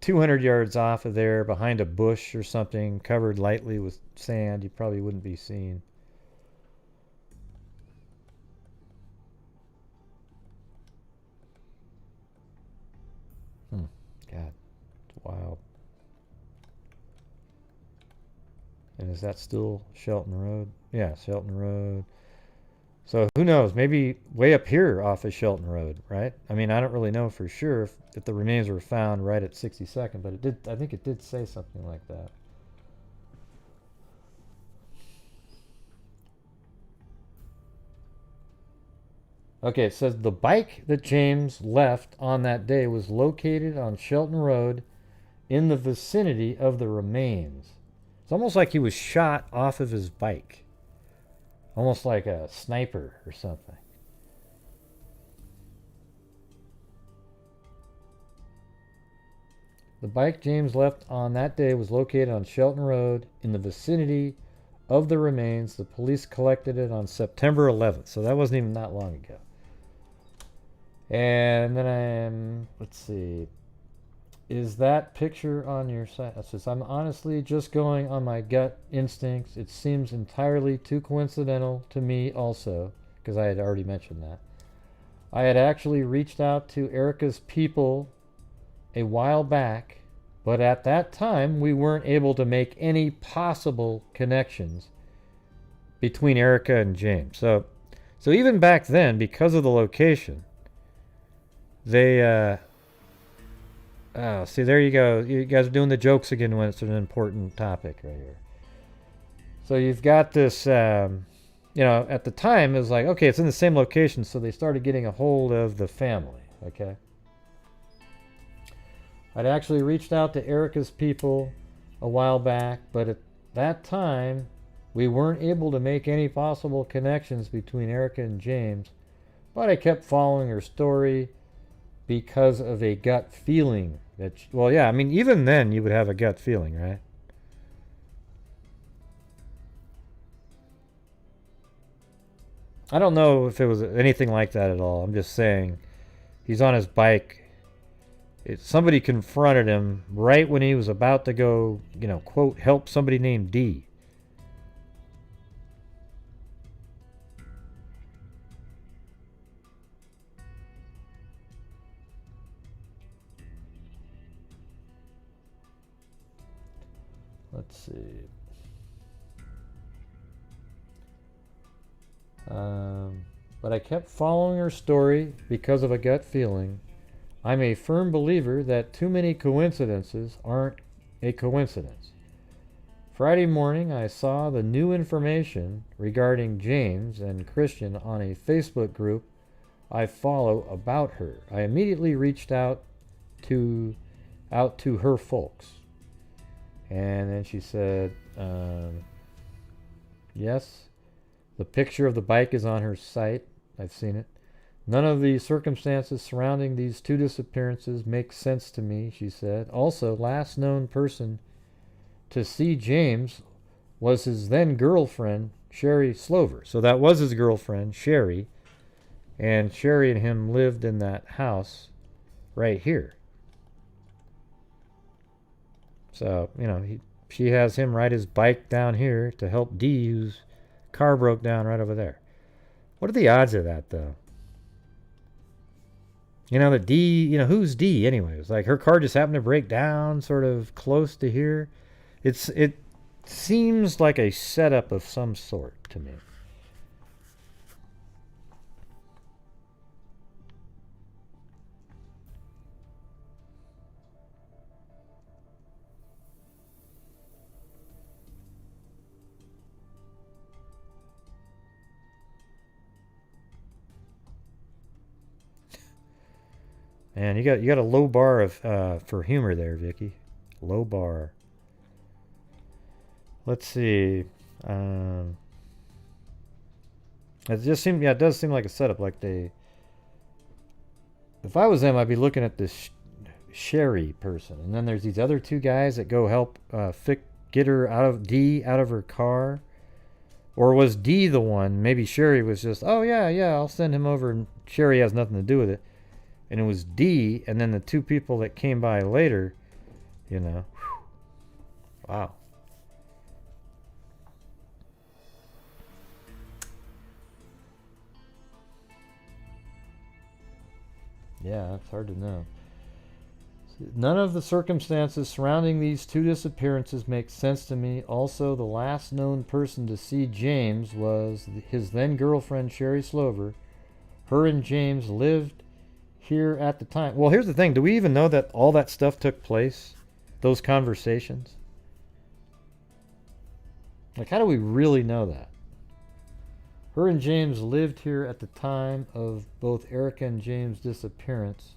200 yards off of there behind a bush or something covered lightly with sand, you probably wouldn't be seen. God, it's wild. And is that still Shelton Road? Yeah, Shelton Road. So who knows? Maybe way up here off of Shelton Road, right? I mean, I don't really know for sure if the remains were found right at 62nd, but I think it did say something like that. Okay, it says the bike that James left on that day was located on Shelton Road in the vicinity of the remains. It's almost like he was shot off of his bike. Almost like a sniper or something. The bike James left on that day was located on Shelton Road in the vicinity of the remains. The police collected it on September 11th, so that wasn't even that long ago. And then let's see. Is that picture on your site? It says, I'm honestly just going on my gut instincts. It seems entirely too coincidental to me also, because I had already mentioned that. I had actually reached out to Erika's people a while back, but at that time we weren't able to make any possible connections between Erika and James. So even back then, because of the location, they oh, see, there you go. You guys are doing the jokes again when it's an important topic right here. So you've got this, at the time it was like, okay, it's in the same location, so they started getting a hold of the family, okay? I'd actually reached out to Erika's people a while back, but at that time, we weren't able to make any possible connections between Erika and James, but I kept following her story because of a gut feeling that, well, yeah, I mean, even then you would have a gut feeling, right? I don't know if it was anything like that at all. I'm just saying, he's on his bike. Somebody confronted him right when he was about to go, quote, help somebody named D. Let's see. But I kept following her story because of a gut feeling. I'm a firm believer that too many coincidences aren't a coincidence. Friday morning, I saw the new information regarding James and Christian on a Facebook group I follow about her. I immediately reached out to her folks. And then she said, yes, the picture of the bike is on her site. I've seen it. None of the circumstances surrounding these two disappearances make sense to me, she said. Also, last known person to see James was his then girlfriend, Sherry Slover. So that was his girlfriend, Sherry. And Sherry and him lived in that house right here. So, you know, she has him ride his bike down here to help Dee, whose car broke down right over there. What are the odds of that, though? You know, that Dee, you know, who's Dee anyways? Like, her car just happened to break down sort of close to here. It seems like a setup of some sort to me. Man, you got a low bar of for humor there, Vicky. Low bar. Let's see. It just seemed, yeah, it does seem like a setup. Like they, if I was them, I'd be looking at this Sherry person, and then there's these other two guys that go help get her Dee out of her car. Or was Dee the one? Maybe Sherry was just, oh yeah, I'll send him over, and Sherry has nothing to do with it. And it was Dee, and then the two people that came by later, you know. Whew. Wow. Yeah, it's hard to know. None of the circumstances surrounding these two disappearances make sense to me. Also, the last known person to see James was his then girlfriend, Sherry Slover. Her and James lived here at the time. Well, here's the thing. Do we even know that all that stuff took place? Those conversations? Like, how do we really know that? Her and James lived here at the time of both Erika and James' disappearance.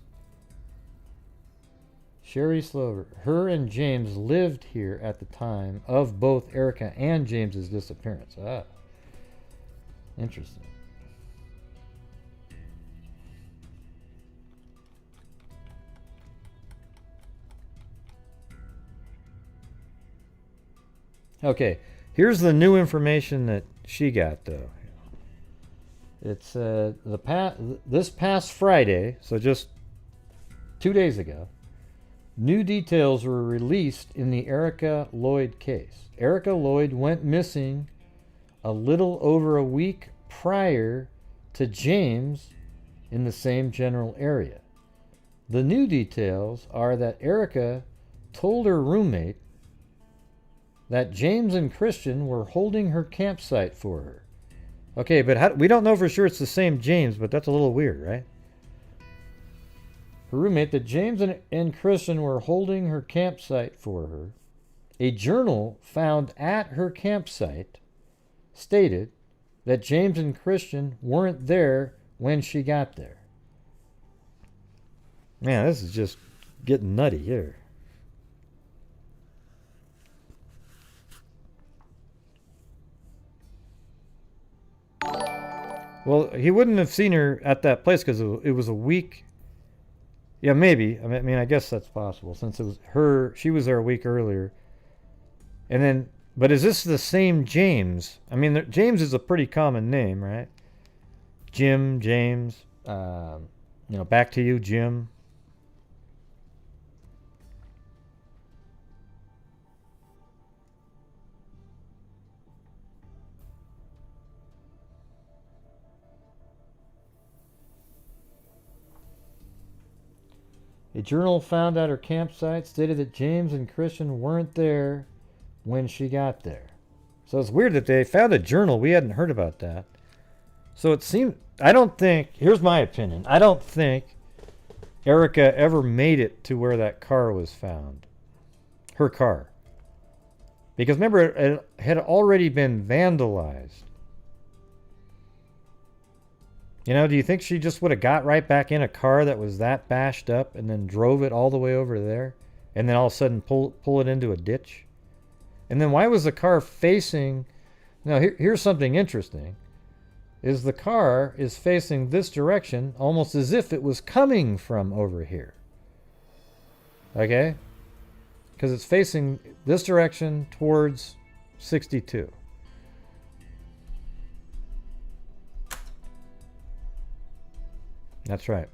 Sherry Slover. Her and James lived here at the time of both Erika and James's disappearance. Ah. Interesting. Okay, here's the new information that she got, though. It's this past Friday, so just 2 days ago, new details were released in the Erika LLoyd case. Erika LLoyd went missing a little over a week prior to James in the same general area. The new details are that Erika told her roommate that James and Christian were holding her campsite for her. Okay, but we don't know for sure it's the same James, but that's a little weird, right? Her roommate, that James and Christian were holding her campsite for her. A journal found at her campsite stated that James and Christian weren't there when she got there. Man, this is just getting nutty here. Well, he wouldn't have seen her at that place because it was a week. Yeah, maybe. I mean, I guess that's possible since it was her. She was there a week earlier. And then, but is this the same James? I mean, James is a pretty common name, right? Jim, James. Back to you, Jim. A journal found at her campsite stated that James and Christian weren't there when she got there. So it's weird that they found a journal. We hadn't heard about that. So it seems, I don't think, here's my opinion, I don't think Erika ever made it to where that car was found. Her car. Because remember, it had already been vandalized. You know, do you think she just would have got right back in a car that was that bashed up and then drove it all the way over there? And then all of a sudden pull it into a ditch? And then why was the car facing... Now, here's something interesting. Is the car is facing this direction almost as if it was coming from over here. Okay? Because it's facing this direction towards 62. That's right.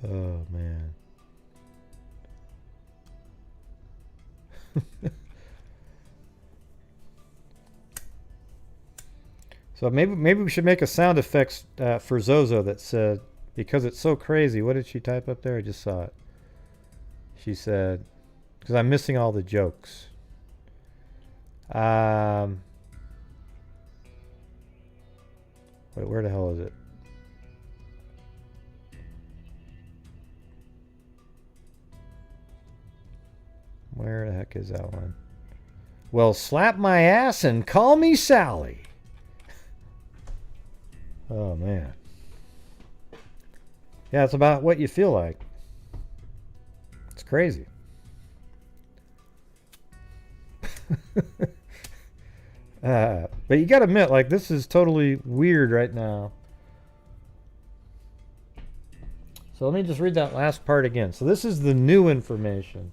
Oh, man. So maybe we should make a sound effects for Zozo that said, because it's so crazy. What did she type up there? I just saw it. She said, because I'm missing all the jokes. Wait, where the hell is it? Where the heck is that one? Well, slap my ass and call me Sally. Oh, man. Yeah, it's about what you feel like. It's crazy. But you gotta admit, like, this is totally weird right now. So let me just read that last part again. So this is the new information.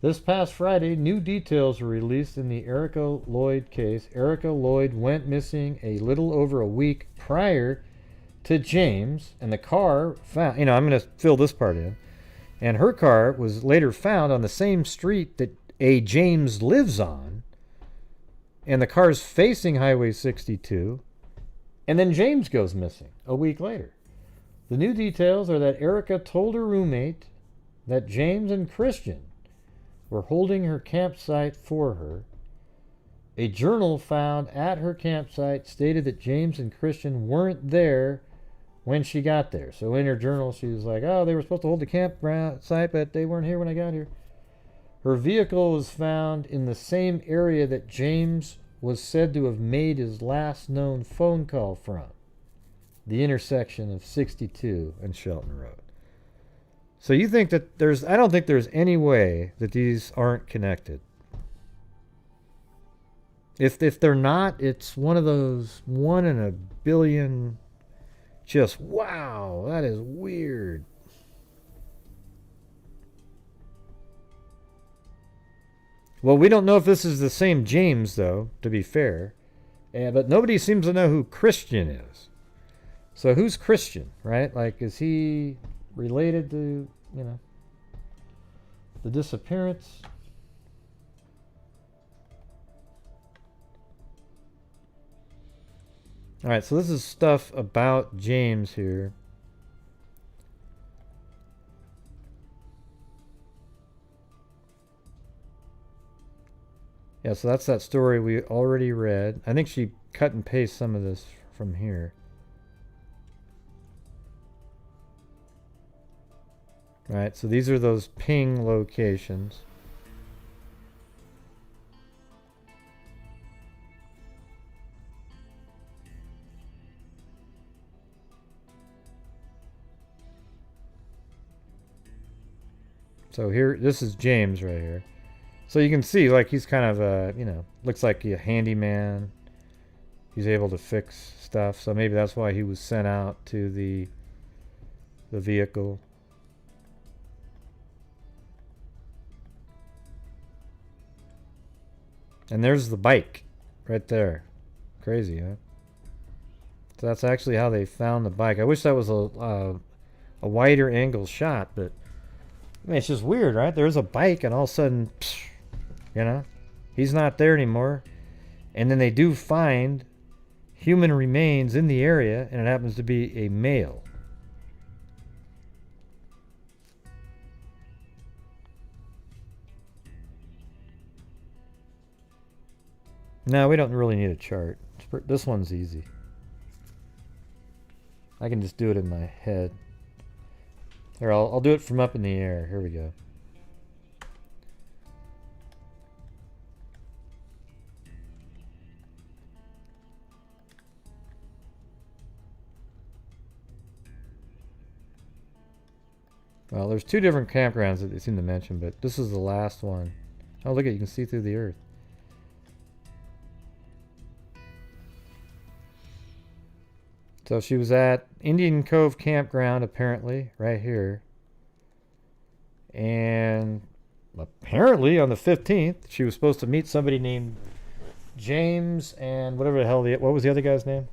This past Friday, new details were released in the Erika LLoyd case. Erika LLoyd went missing a little over a week prior to James, and the car found, you know, I'm going to fill this part in, and her car was later found on the same street that a James lives on, and the car's facing Highway 62, and then James goes missing a week later. The new details are that Erika told her roommate that James and Christian were holding her campsite for her. A journal found at her campsite stated that James and Christian weren't there when she got there. So in her journal, she was like, oh, they were supposed to hold the campsite, but they weren't here when I got here. Her vehicle was found in the same area that James was said to have made his last known phone call from, the intersection of 62 and Shelton Road. So you think that I don't think there's any way that these aren't connected. If they're not, it's one of those 1 in a billion, just wow, that is weird. Well, we don't know if this is the same James, though, to be fair. But nobody seems to know who Christian is. So who's Christian, right? Like, is he related to, you know, the disappearance? All right, so this is stuff about James here. Yeah, so that's that story we already read. I think she cut and pasted some of this from here. All right, so these are those ping locations. So here, this is James right here. So you can see, like, he's kind of a, you know, looks like a handyman. He's able to fix stuff. So maybe that's why he was sent out to the vehicle. And there's the bike right there. Crazy, huh? So that's actually how they found the bike. I wish that was a wider angle shot, but I mean, it's just weird, right? There's a bike and all of a sudden, psh, you know, he's not there anymore. And then they do find human remains in the area, and it happens to be a male. No, we don't really need a chart. This one's easy. I can just do it in my head. Here, I'll do it from up in the air. Here we go. Well, there's two different campgrounds that they seem to mention, but this is the last one. Oh, look at it, you can see through the earth. So she was at Indian Cove Campground, apparently, right here. And apparently on the 15th, she was supposed to meet somebody named James and whatever the hell, what was the other guy's name?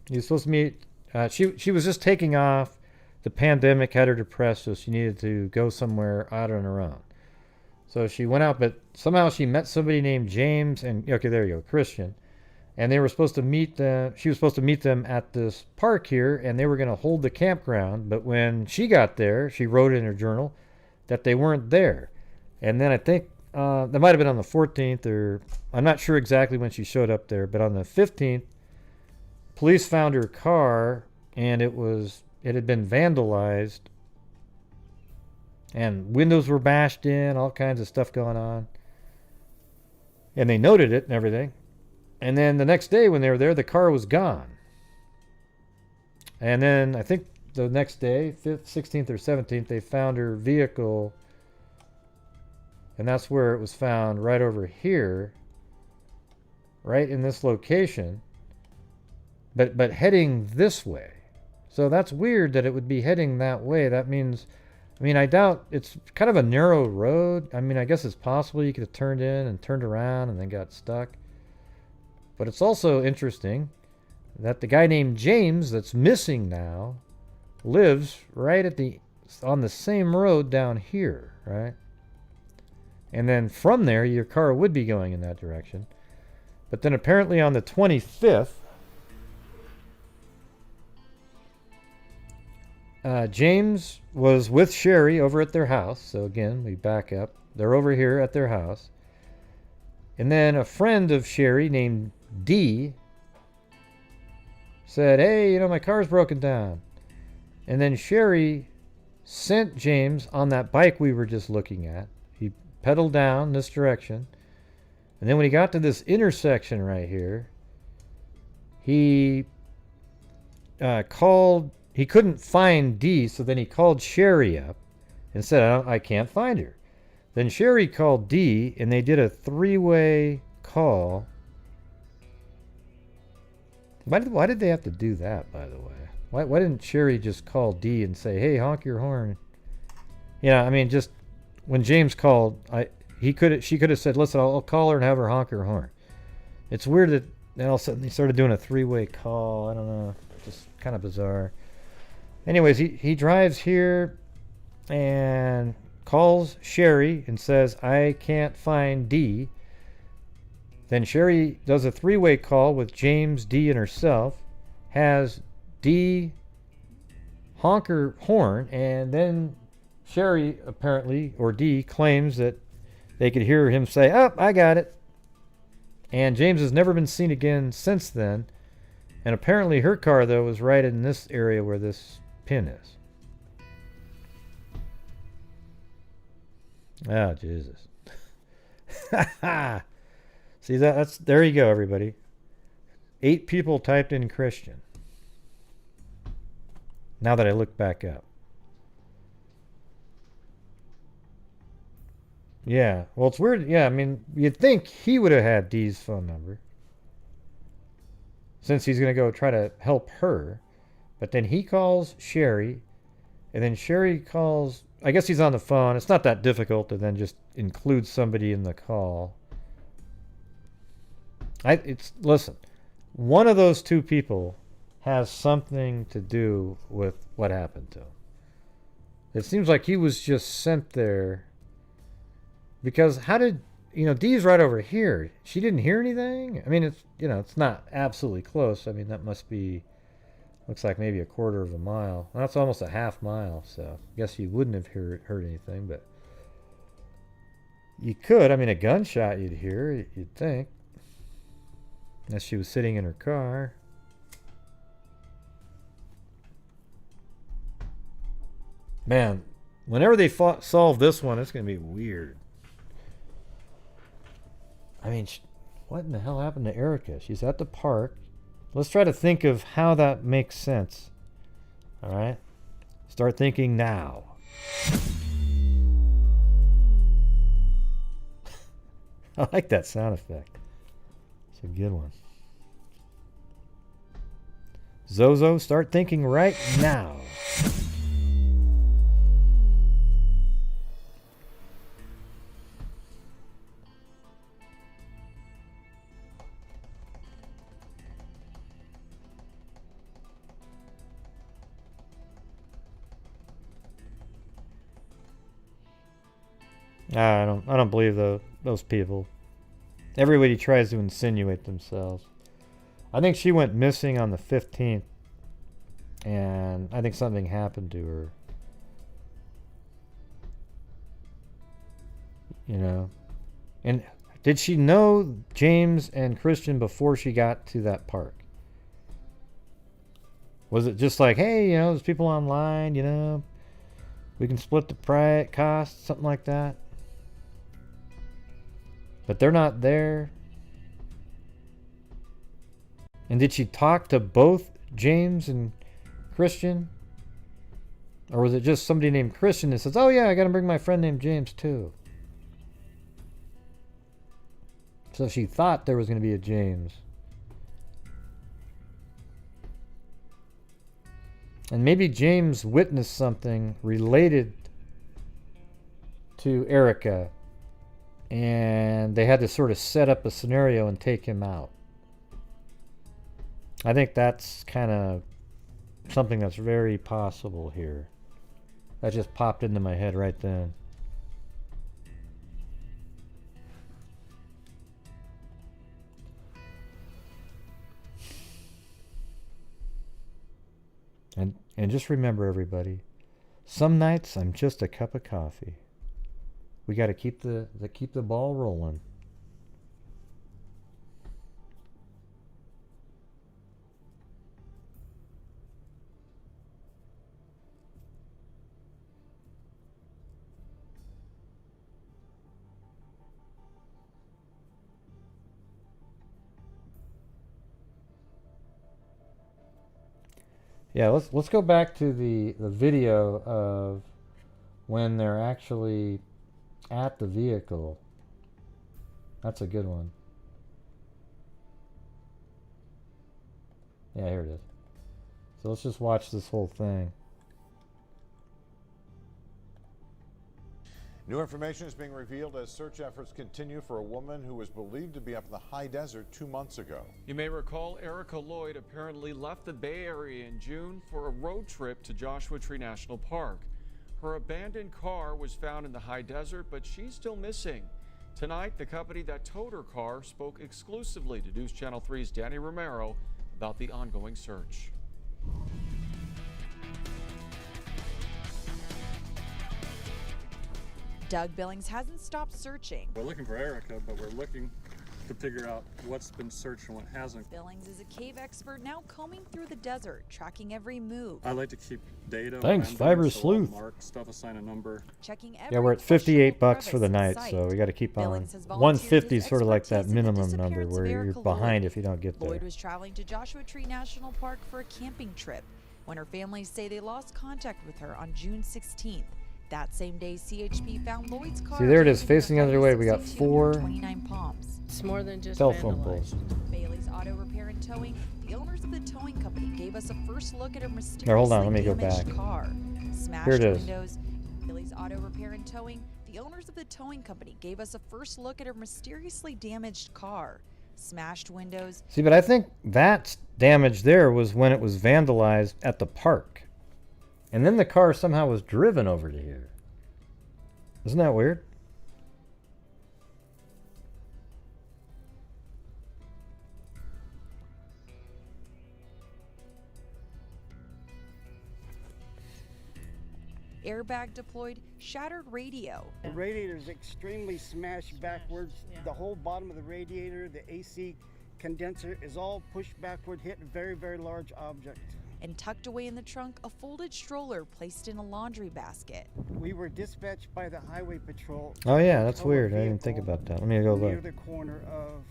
He was supposed to meet, she was just taking off. The pandemic had her depressed, so she needed to go somewhere out on her own. So she went out, but somehow she met somebody named James and, okay, there you go, Christian. And they were supposed to meet she was supposed to meet them at this park here, and they were going to hold the campground. But when she got there, she wrote in her journal that they weren't there. And then I think that might have been on the 14th, or I'm not sure exactly when she showed up there. But on the 15th, police found her car, and it had been vandalized, and windows were bashed in, all kinds of stuff going on. And they noted it and everything. And then the next day when they were there, the car was gone. And then I think the next day, 5th, 16th, or 17th, they found her vehicle. And that's where it was found, right over here. Right in this location. But heading this way. So that's weird that it would be heading that way. That means, I mean, I doubt, it's kind of a narrow road. I mean, I guess it's possible you could have turned in and turned around and then got stuck. But it's also interesting that the guy named James that's missing now lives right on the same road down here, right? And then from there, your car would be going in that direction. But then apparently on the 25th, James was with Sherry over at their house. So again, we back up. They're over here at their house. And then a friend of Sherry named D said, hey, you know, my car's broken down. And then Sherry sent James on that bike we were just looking at. He pedaled down this direction. And then when he got to this intersection right here, he he couldn't find D, so then he called Sherry up and said, I can't find her. Then Sherry called D, and they did a three-way call. Why did they have to do that, by the way? Why didn't Sherry just call D and say, hey, honk your horn? Yeah, I mean, just when James called, she could have said, listen, I'll call her and have her honk her horn. It's weird that all of a sudden they started doing a three-way call. I don't know. Just kind of bizarre. Anyways, he drives here and calls Sherry and says, I can't find D. Then Sherry does a three-way call with James, D, and herself, has D honk her horn, and then Sherry apparently, or D, claims that they could hear him say, oh, I got it. And James has never been seen again since then. And apparently her car, though, was right in this area where this pin is. Oh, Jesus. See, that's there you go, everybody. 8 people typed in Christian. Now that I look back up. Yeah, well, it's weird. Yeah, I mean, you'd think he would have had Dee's phone number, since he's going to go try to help her. But then he calls Sherry, and then Sherry calls, I guess he's on the phone. It's not that difficult to then just include somebody in the call. Listen, one of those 2 people has something to do with what happened to him. It seems like he was just sent there because how did, Dee's right over here. She didn't hear anything? I mean, it's not absolutely close. I mean, that must be, looks like maybe a quarter of a mile. Well, that's almost a half mile, so I guess you wouldn't have heard anything, but You could. I mean, a gunshot you'd hear, you'd think. Unless she was sitting in her car. Man, whenever they solve this one, it's going to be weird. I mean, what in the hell happened to Erika? She's at the park. Let's try to think of how that makes sense. All right? Start thinking now. I like that sound effect. It's a good one. Zozo, start thinking right now. I don't believe those people. Everybody tries to insinuate themselves. I think she went missing on the 15th, and I think something happened to her. You know, and did she know James and Christian before she got to that park? Was it just like, hey, you know, there's people online, you know, we can split the cost, something like that? But they're not there. And did she talk to both James and Christian? Or was it just somebody named Christian that says, oh yeah, I gotta bring my friend named James too? So she thought there was going to be a James. And maybe James witnessed something related to Erika, and they had to sort of set up a scenario and take him out. I think that's kind of something that's very possible here. That just popped into my head right then. And just remember, everybody, some nights I'm just a cup of coffee. We got to keep the ball rolling. Yeah, let's go back to the video of when they're actually at the vehicle. That's a good one. Yeah, here it is. So let's just watch this whole thing. New information is being revealed as search efforts continue for a woman who was believed to be up in the high desert 2 months ago. You may recall Erika LLoyd apparently left the Bay Area in June for a road trip to Joshua Tree National Park. Her abandoned car was found in the high desert, but she's still missing. Tonight, the company that towed her car spoke exclusively to News Channel 3's Danny Romero about the ongoing search. Doug Billings hasn't stopped searching. We're looking for Erika, but we're looking to figure out what's been searched and what hasn't. Billings is a cave expert now combing through the desert, tracking every move. I like to keep data. Thanks, Fiber Sleuth. Mark stuff, assign a number. Checking Yeah, we're at $58 for the night, so we got to keep on. 150 is sort of like that minimum number where you're behind if you don't get there. Lloyd was traveling to Joshua Tree National Park for a camping trip when her family say they lost contact with her on June 16th. That same day, CHP found Lloyd's car. See, there it is, facing the other way. We got 4 Palms. It's more than just telephone poles. Bailey's Auto Repair and Towing. The owners of the towing company gave us a first look at her mysteriously There, hold on, let me go back. car. Smashed Here it is. windows. Bailey's Auto Repair and Towing. The owners of the towing company gave us a first look at her mysteriously damaged car. Smashed windows. See, but I think that damage there was when it was vandalized at the park. And then the car somehow was driven over to here. Isn't that weird? airbag deployed, shattered radio. The radiator is extremely smashed backwards. The whole bottom of the radiator, the AC condenser is all pushed backward, hit a very, very large object. And tucked away in the trunk, a folded stroller placed in a laundry basket. We were dispatched by the highway patrol. Oh yeah, that's weird. I didn't think about that. Let me go near look. the corner of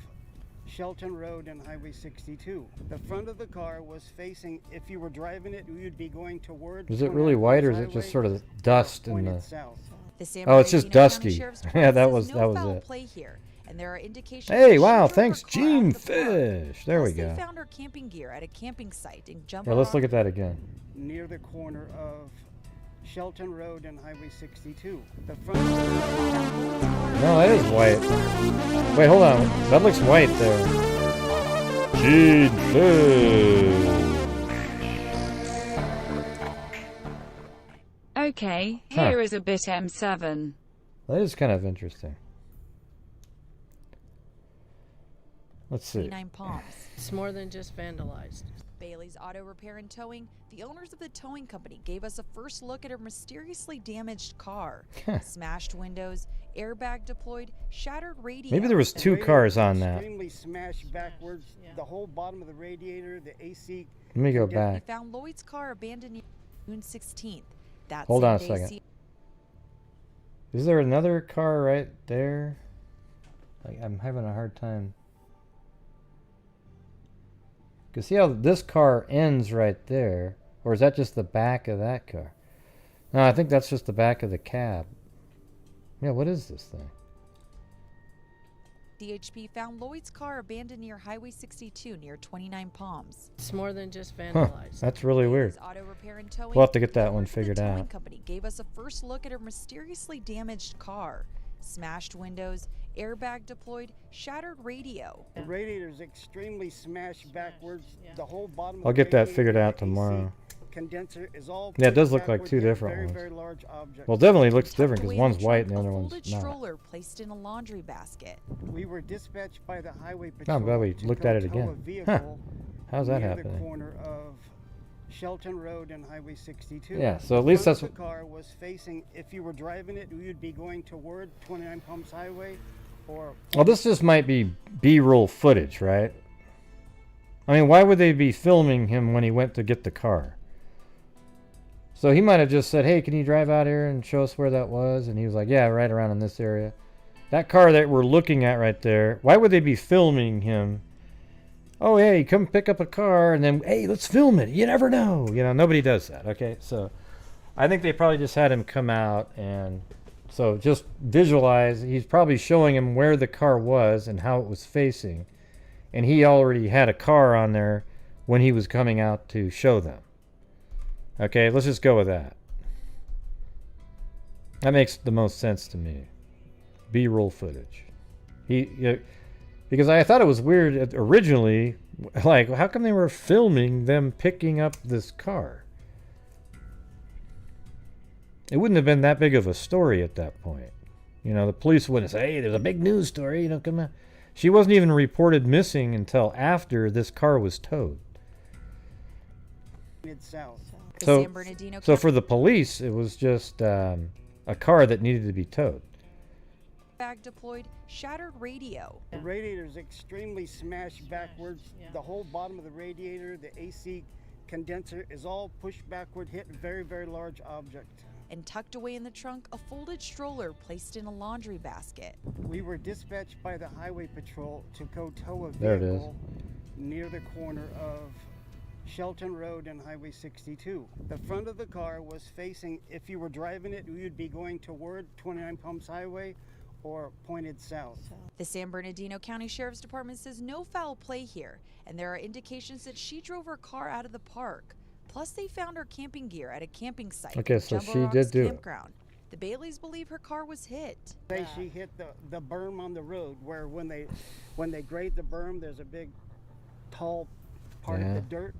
Shelton Road and Highway 62. The front of the car was facing, if you were driving it, you'd be going toward. Is it really white or is it just sort of dust in the? The Oh, it's just dusty. Yeah, that was it. Play here, and there are indications Hey, wow! Thanks, Gene Fish. There we They go. found her camping gear at a camping site in Jumbo. Yeah, let's look at that again. Near the corner of Shelton Road and Highway 62. The front. No, that is white. Wait, hold on. That looks white there. Gene Fish. Okay, Huh. here is a bit M7. That is kind of interesting. Let's see. 29 Palms. It's more than just vandalized. Bailey's Auto Repair and Towing, the owners of the towing company gave us a first look at her mysteriously damaged car. Smashed windows, airbag deployed, shattered radio. Maybe there was two cars on that. Extremely smashed backwards. The whole bottom of the radiator, the AC. Let me go They back. found Lloyd's car abandoned near June 16th. That Hold same on a day, second. Is there another car right there? I'm having a hard time. Cause see how this car ends right there, or is that just the back of that car? No, I think that's just the back of the cab. Yeah, what is this thing? DHP found Lloyd's car abandoned near Highway 62 near 29 Palms. It's more than just Huh, vandalized. that's really weird. Auto Repair and Towing, We'll have to get that the one owners of the figured towing out. company gave us a first look at her mysteriously damaged car. Smashed windows, airbag deployed, shattered radio. The radiator is extremely smashed backwards. The whole bottom. I'll get that figured out tomorrow. Condenser is all. Yeah, it does look pushed like backward, two hit a different very, ones. very large object. Well, definitely looks different Tucked because away in one's the white trunk, and the other a one's folded not. stroller placed in a laundry basket. We were dispatched by the highway Oh, patrol. I'm glad we to looked go at it tow a again. Huh. vehicle How's that near happening? the corner of Shelton Road and Highway 62. Yeah, so at The least front that's of the car was facing. If you were driving it, you'd be going toward 29 Palms Highway, or. Well, this just might be B-roll footage, right? I mean, why would they be filming him when he went to get the car? So he might have just said, hey, can you drive out here and show us where that was? And he was like, yeah, right around in this area. That car that we're looking at right there, why would they be filming him? Oh, hey, come pick up a car, and then, hey, let's film it. You never know. You know, nobody does that, okay? So I think they probably just had him come out, and so just visualize. He's probably showing him where the car was and how it was facing. And he already had a car on there when he was coming out to show them. Okay, let's just go with that. That makes the most sense to me. B-roll footage. Because I thought it was weird originally, like, how come they were filming them picking up this car? It wouldn't have been that big of a story at that point. You know, the police wouldn't say, hey, there's a big news story, you know, come on. She wasn't even reported missing until after this car was towed. Mid-south. So for the police, it was just a car that needed to be towed. Bag deployed, shattered radio. The radiator is extremely smashed backwards. The whole bottom of the radiator, the AC condenser is all pushed backward, hit a very, very large object. And tucked away in the trunk, a folded stroller placed in a laundry basket. We were dispatched by the highway patrol to go tow a There it is. vehicle near the corner of Shelton Road and Highway 62. The front of the car was facing, if you were driving it, you'd be going toward 29 Palms Highway or pointed south. The San Bernardino County Sheriff's Department says no foul play here, and there are indications that she drove her car out of the park. Plus, they found her camping gear at a camping site. Okay, in so Jumbo she Rocks did do it. Campground. The Baileys believe her car was hit. Say she hit the berm on the road, where when they grade the berm, there's a big tall part of the dirt.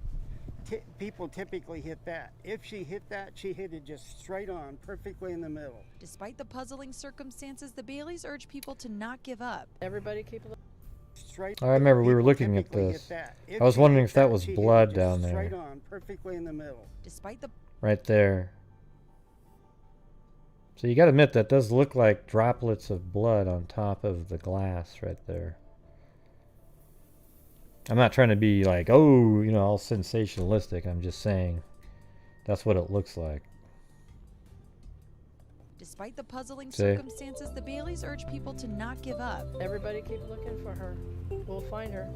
People typically hit that. If she hit that, she hit it just straight on, perfectly in the middle. Despite the puzzling circumstances, the Baileys urge people to not give up. Everybody keep a Straight. I remember we were People looking at typically this. hit that. I was she wondering hit if that was she hit it blood just down straight there. on, perfectly in the middle. Despite the Right there. So you got to admit that does look like droplets of blood on top of the glass right there. I'm not trying to be like, oh, you know, all sensationalistic. I'm just saying that's what it looks like. Despite the puzzling See? circumstances, the Baileys urge people to not give up. Everybody keep looking for her. We'll find her.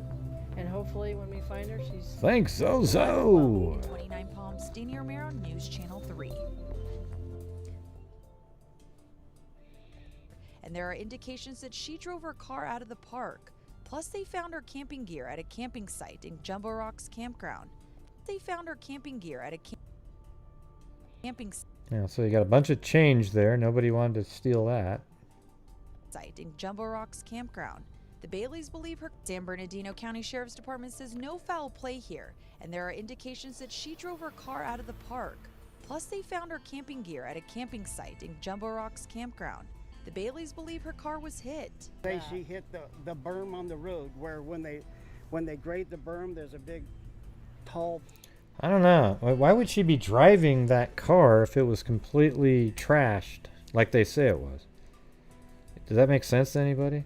And hopefully when we find her, she's... Thanks, Zozo! 29 Palms, Danny Romero, News Channel 3. And there are indications that she drove her car out of the park. Plus, they found her camping gear at a camping site in Jumbo Rocks Campground. They found her camping gear at a camping Yeah, so you got a bunch of change there. Nobody wanted to steal that. site in Jumbo Rocks Campground. The Baileys believe her. San Bernardino County Sheriff's Department says no foul play here, and there are indications that she drove her car out of the park. Plus, they found her camping gear at a camping site in Jumbo Rocks Campground. The Baileys believe her car was hit. Say she hit the berm on the road where when they grade the berm, there's a big, tall. I don't know. Why would she be driving that car if it was completely trashed like they say it was? Does that make sense to anybody?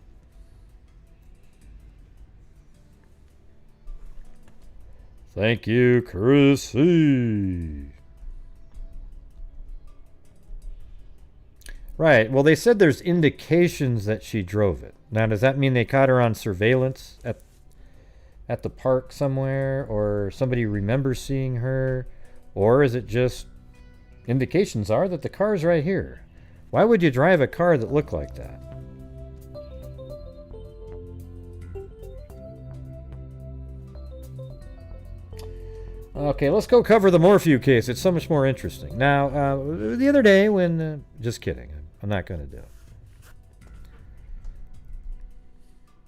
Thank you, Chrissy. Right. Well, they said there's indications that she drove it. Now, does that mean they caught her on surveillance at the park somewhere, or somebody remembers seeing her, or is it just indications are that the car's right here? Why would you drive a car that looked like that? Okay, let's go cover the Morphew case. It's so much more interesting. Now, the other day when... just kidding. I'm not going to do it.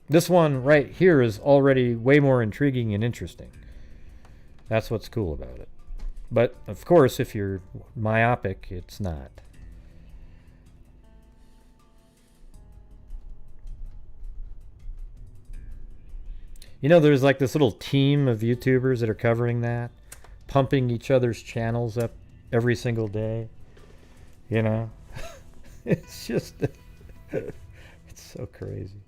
This one right here is already way more intriguing and interesting. That's what's cool about it. But, of course, if you're myopic, it's not. You know, there's like this little team of YouTubers that are covering that, pumping each other's channels up every single day. You know? It's just... it's so crazy.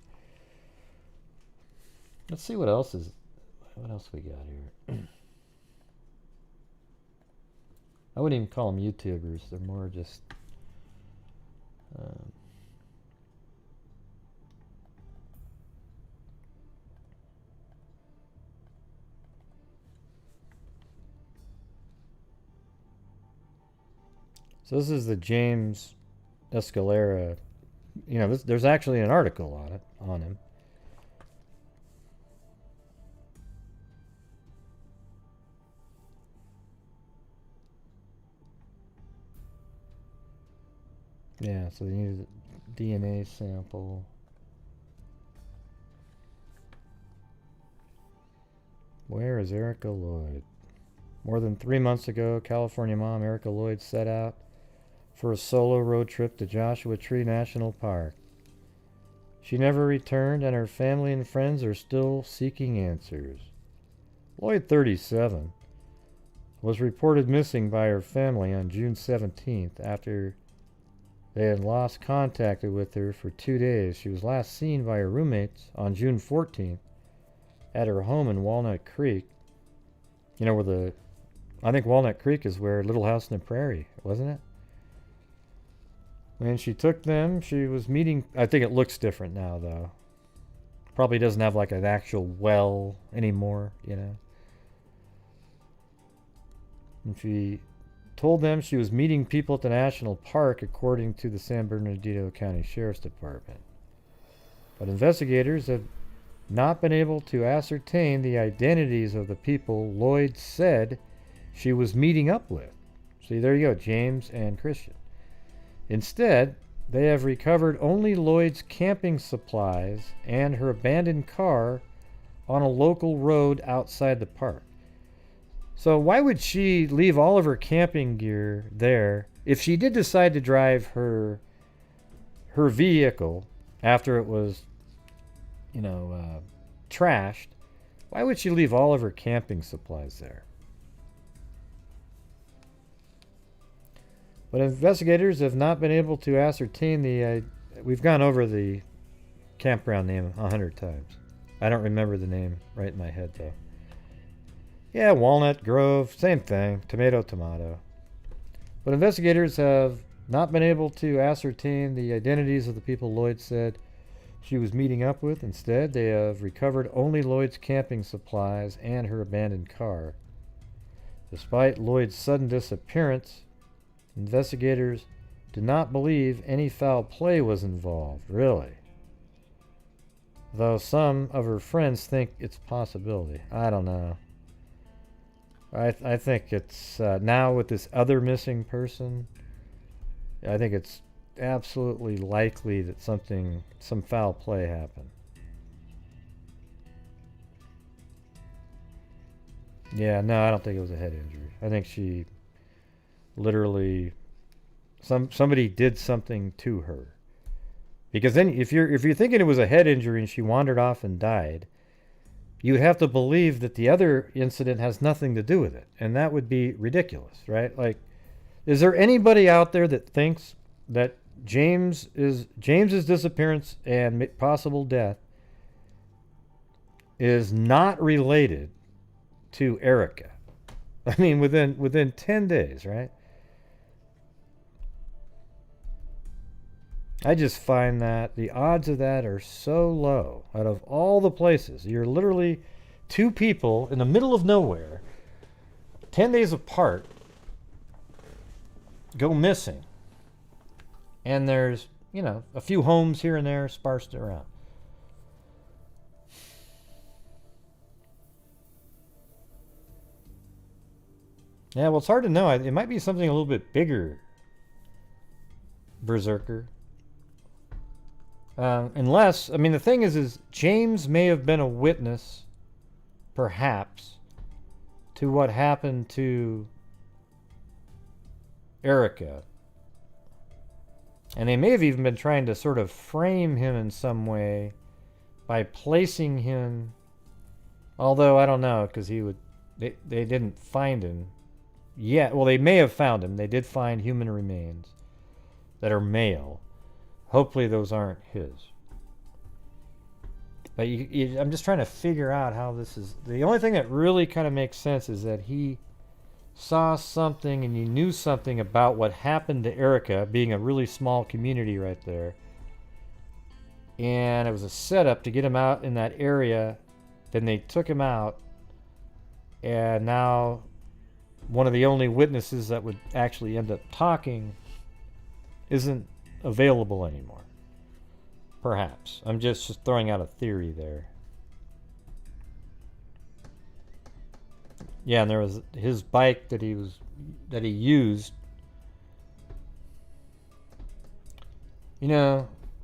Let's see what else we got here. I wouldn't even call them YouTubers. They're more just... So this is the James Escalante. You know, there's actually an article on him. Yeah, so they needed a DNA sample. Where is Erika LLoyd? More than 3 months ago, California mom Erika LLoyd set out for a solo road trip to Joshua Tree National Park. She never returned, and her family and friends are still seeking answers. LLoyd, 37, was reported missing by her family on June 17th after they had lost contact with her for 2 days. She was last seen by her roommates on June 14th at her home in Walnut Creek. You know where I think Walnut Creek is where Little House on the Prairie, wasn't it? When she took them, she was meeting... I think it looks different now, though. Probably doesn't have like an actual well anymore, you know. And she told them she was meeting people at the national park, according to the San Bernardino County Sheriff's Department. But investigators have not been able to ascertain the identities of the people LLoyd said she was meeting up with. See, there you go, James and Christian. Instead, they have recovered only LLoyd's camping supplies and her abandoned car on a local road outside the park. So why would she leave all of her camping gear there if she did decide to drive her vehicle after it was, you know, trashed? Why would she leave all of her camping supplies there? But investigators have not been able to ascertain the... we've gone over the campground name 100 times. I don't remember the name right in my head, though. Yeah, Walnut Grove, same thing. Tomato, tomato. But investigators have not been able to ascertain the identities of the people Lloyd said she was meeting up with. Instead, they have recovered only Lloyd's camping supplies and her abandoned car. Despite Lloyd's sudden disappearance, investigators do not believe any foul play was involved, really. Though some of her friends think it's a possibility. I don't know. I think it's, now with this other missing person, I think it's absolutely likely that some foul play happened. Yeah, no, I don't think it was a head injury. I think she literally, somebody did something to her. Because then if you're thinking it was a head injury and she wandered off and died, you would have to believe that the other incident has nothing to do with it. And that would be ridiculous, right? Like, is there anybody out there that thinks that James's disappearance and possible death is not related to Erika? I mean, within 10 days, right? I just find that the odds of that are so low. Out of all the places, you're literally two people in the middle of nowhere, 10 days apart, go missing. And there's, a few homes here and there sparsed around. Yeah, well, it's hard to know. It might be something a little bit bigger, Berserker. Unless, the thing is James may have been a witness, perhaps, to what happened to Erika. And they may have even been trying to sort of frame him in some way by placing him, although I don't know, because they didn't find him yet. Well, they may have found him. They did find human remains that are male. Hopefully those aren't his. But I'm just trying to figure out how this is. The only thing that really kind of makes sense is that he saw something and he knew something about what happened to Erika, being a really small community right there. And it was a setup to get him out in that area. Then they took him out. And now one of the only witnesses that would actually end up talking isn't available anymore. Perhaps. I'm just throwing out a theory there. Yeah, and there was his bike that he used.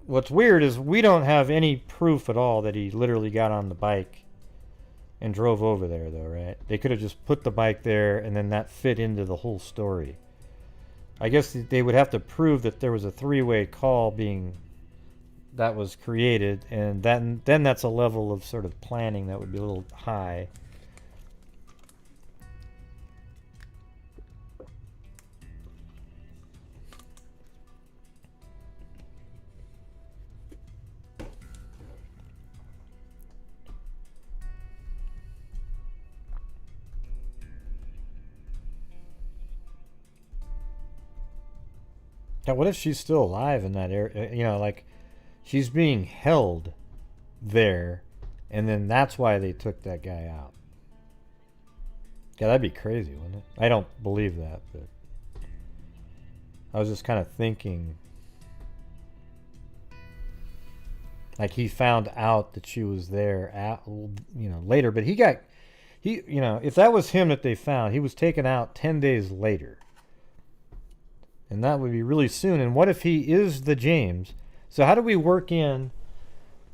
What's weird is we don't have any proof at all that he literally got on the bike and drove over there, though, right? They could have just put the bike there and then that fit into the whole story. I guess they would have to prove that there was a three-way call that was created, and then that's a level of sort of planning that would be a little high. Now, what if she's still alive in that area? Like she's being held there, and then that's why they took that guy out. Yeah, that'd be crazy, wouldn't it? I don't believe that, but I was just kind of thinking, like he found out that she was there later, but if that was him that they found, he was taken out 10 days later. And that would be really soon. And what if he is the James? So how do we work in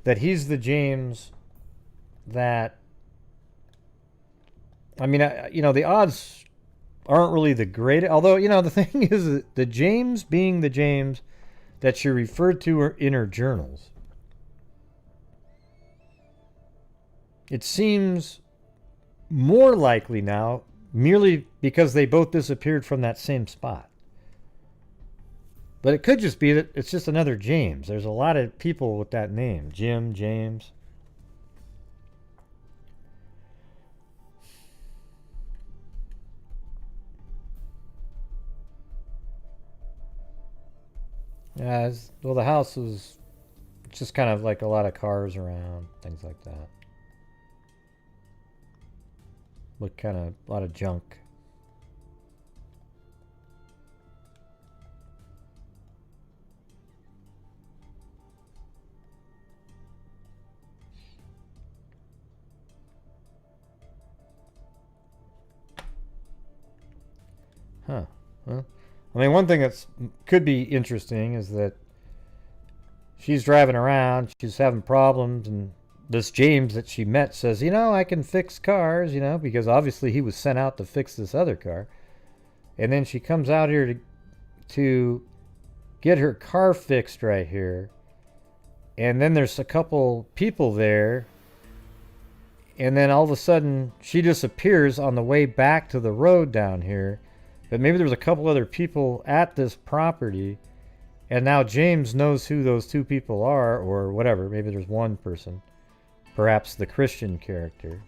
that he's the James that... the odds aren't really the greatest. Although, the thing is that the James being the James that she referred to in her journals, it seems more likely now merely because they both disappeared from that same spot. But it could just be that it's just another James. There's a lot of people with that name. Jim, James. Yeah, well, the house was just kind of like a lot of cars around, things like that. Look, kind of a lot of junk. Huh. Well, I mean, one thing that's could be interesting is that she's driving around, she's having problems, and this James that she met says, you know, I can fix cars, you know, because obviously he was sent out to fix this other car. And then she comes out here to get her car fixed right here. And then there's a couple people there. And then all of a sudden she disappears on the way back to the road down here. But maybe there was a couple other people at this property, and now James knows who those two people are, or whatever. Maybe there's one person, perhaps the Christian character.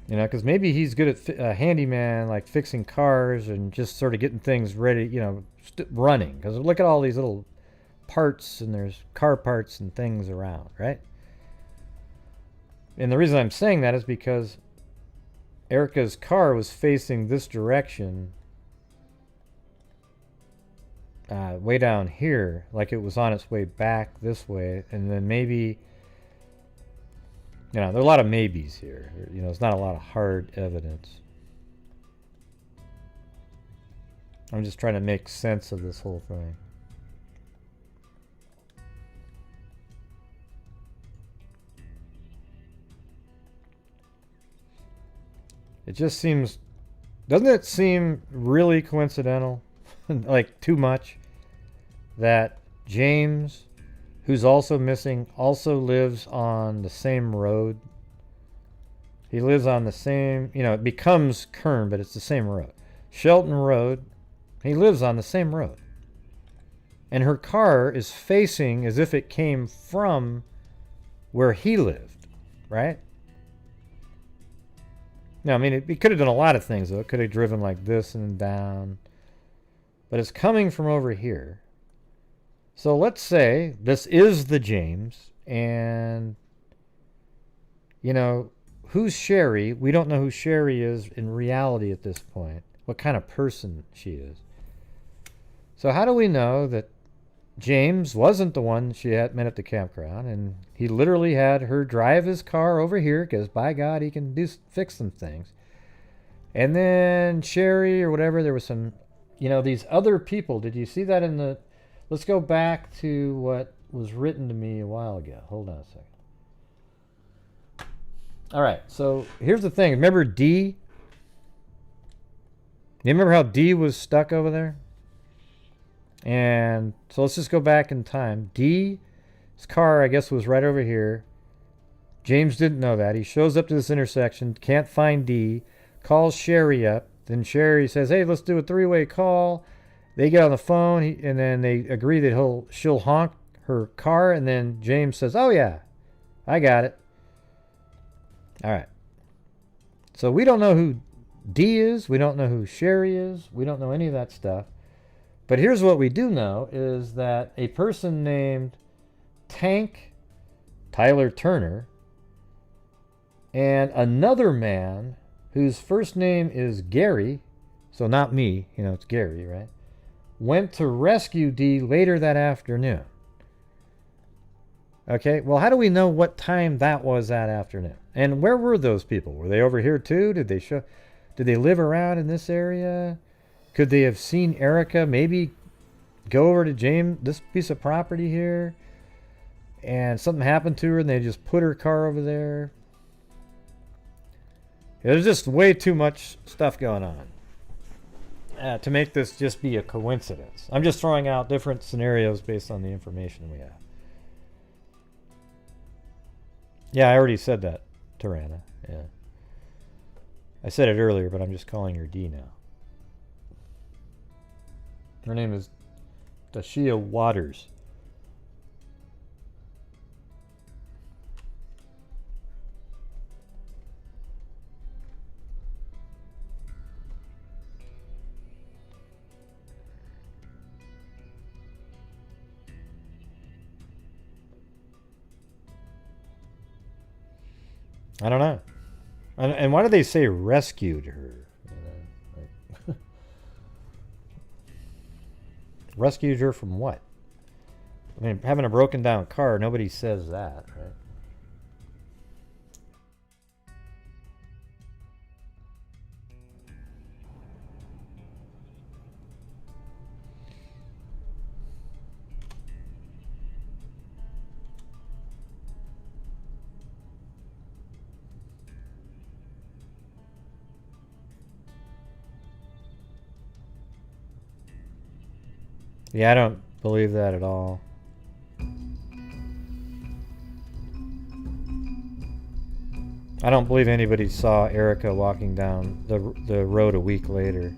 You know, because maybe he's good at a handyman, like fixing cars and just sort of getting things ready, you know, running. Because look at all these little parts, and there's car parts and things around, right? And the reason I'm saying that is because Erika's car was facing this direction, way down here, like it was on its way back this way, and then maybe, you know, there are a lot of maybes here. You know, it's not a lot of hard evidence. I'm just trying to make sense of this whole thing. It just seems, doesn't it seem really coincidental, like too much, that James, who's also missing, also lives on the same road? He lives on the same, you know, it becomes Kern, but it's the same road. Shelton Road, he lives on the same road. And her car is facing as if it came from where he lived, right? Now, I mean, it could have done a lot of things, though. It could have driven like this and down. But it's coming from over here. So let's say this is the James, and, you know, who's Sherry? We don't know who Sherry is in reality at this point, what kind of person she is. So how do we know that James wasn't the one she had met at the campground, and he literally had her drive his car over here because, by God, he can fix some things. And then Sherry or whatever, there was some, you know, these other people. Did you see that in the... Let's go back to what was written to me a while ago. Hold on a second. All right, so here's the thing. Remember D? You remember how D was stuck over there? And so let's just go back in time. D's car, I guess, was right over here. James didn't know that. He shows up to this intersection, can't find D, calls Sherry up. Then Sherry says, hey, let's do a three-way call. They get on the phone, and then they agree that she'll honk her car. And then James says, oh, yeah, I got it. All right. So we don't know who D is. We don't know who Sherry is. We don't know any of that stuff. But here's what we do know is that a person named Tank Tyler Turner and another man whose first name is Gary, so not me, you know, it's Gary, right, went to rescue D later that afternoon. Okay, well, how do we know what time that was that afternoon? And where were those people? Were they over here too? Did they live around in this area? Could they have seen Erika maybe go over to James, this piece of property here, and something happened to her and they just put her car over there? There's just way too much stuff going on to make this just be a coincidence. I'm just throwing out different scenarios based on the information we have. Yeah, I already said that, Tirana. Yeah. I said it earlier, but I'm just calling her D now. Her name is Tashia Waters. I don't know. And why do they say rescued her? Like rescued her from what? I mean, having a broken down car, nobody says that, right? Yeah, I don't believe that at all. I don't believe anybody saw Erika walking down the road a week later.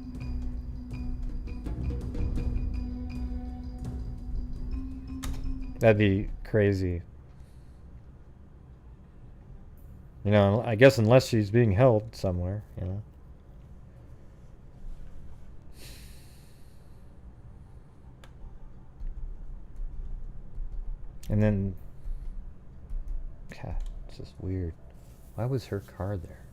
That'd be crazy. You know, I guess unless she's being held somewhere, you know. And then, God, it's just weird. Why was her car there?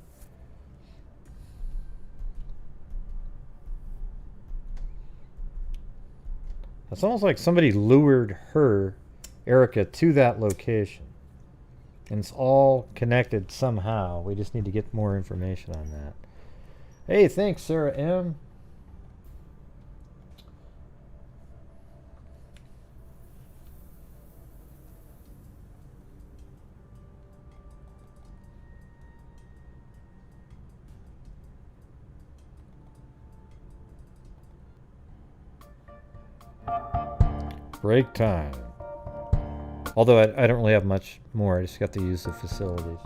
It's almost like somebody lured her, Erika, to that location. And it's all connected somehow. We just need to get more information on that. Hey, thanks, Sarah M. Break time. Although I don't really have much more. I just got to use the facilities.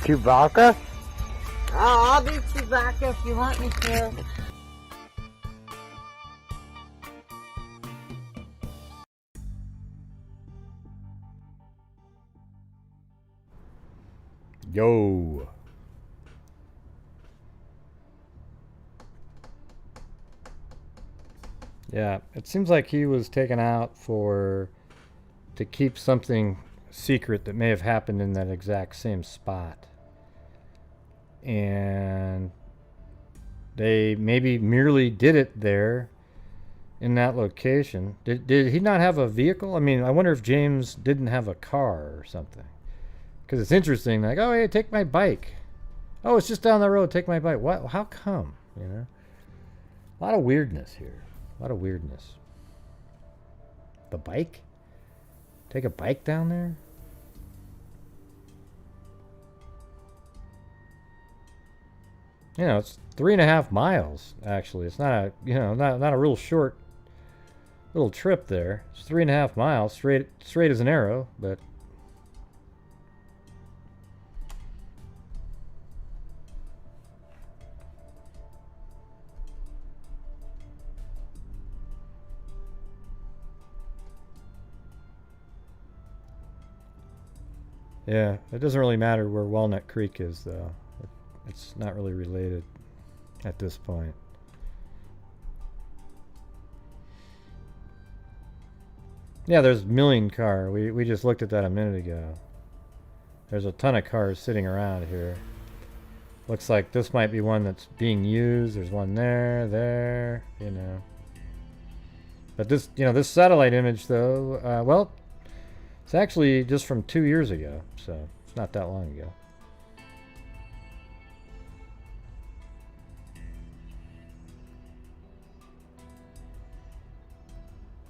Chewbacca? Oh, I'll be Chewbacca if you want me to. Yo. Yeah, it seems like he was taken out to keep something secret that may have happened in that exact same spot. And they maybe merely did it there in that location. Did he not have a vehicle? I mean, I wonder if James didn't have a car or something. Because it's interesting, like, oh, hey, take my bike. Oh, it's just down the road, take my bike. What? How come? You know? A lot of weirdness here. A lot of weirdness. The bike? Take a bike down there? You know, it's 3.5 miles, actually. It's not a, you know, not a real short little trip there. It's 3.5 miles, straight as an arrow, but yeah, it doesn't really matter where Walnut Creek is, though. It's not really related at this point. Yeah, there's million car. We just looked at that a minute ago. There's a ton of cars sitting around here. Looks like this might be one that's being used. There's one there, you know. But this, you know, this satellite image, though, well, it's actually just from 2 years ago, so it's not that long ago.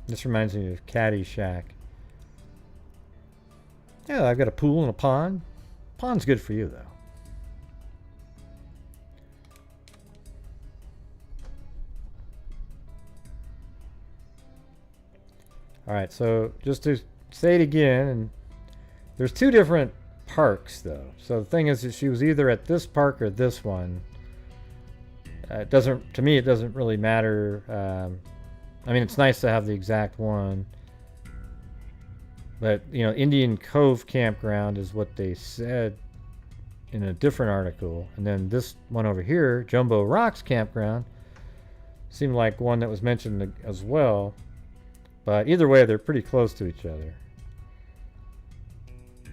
This reminds me of Caddyshack. Yeah, I've got a pool and a pond. Pond's good for you, though. Alright, so just to say it again, and there's 2 different parks, though. So the thing is that she was either at this park or this one. It doesn't, to me, it doesn't really matter. I mean, it's nice to have the exact one. But, you know, Indian Cove Campground is what they said in a different article. And then this one over here, Jumbo Rocks Campground, seemed like one that was mentioned as well. But either way, they're pretty close to each other.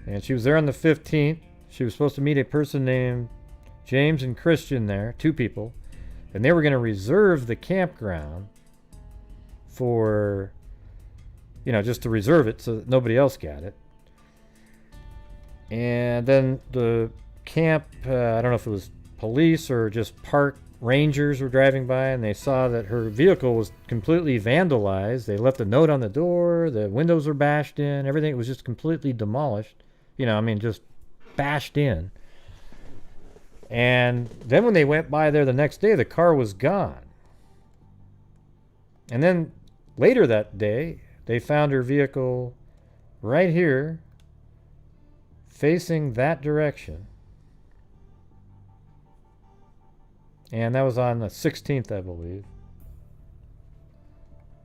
And she was there on the 15th. She was supposed to meet a person named James and Christian there, 2 people. And they were going to reserve the campground for, you know, just to reserve it so that nobody else got it. And then the camp, I don't know if it was police or just park rangers were driving by, and they saw that her vehicle was completely vandalized. They left a note on the door, the windows were bashed in, everything was just completely demolished. You know, I mean, just bashed in. And then when they went by there the next day, the car was gone. And then later that day, they found her vehicle right here, facing that direction. And that was on the 16th, I believe.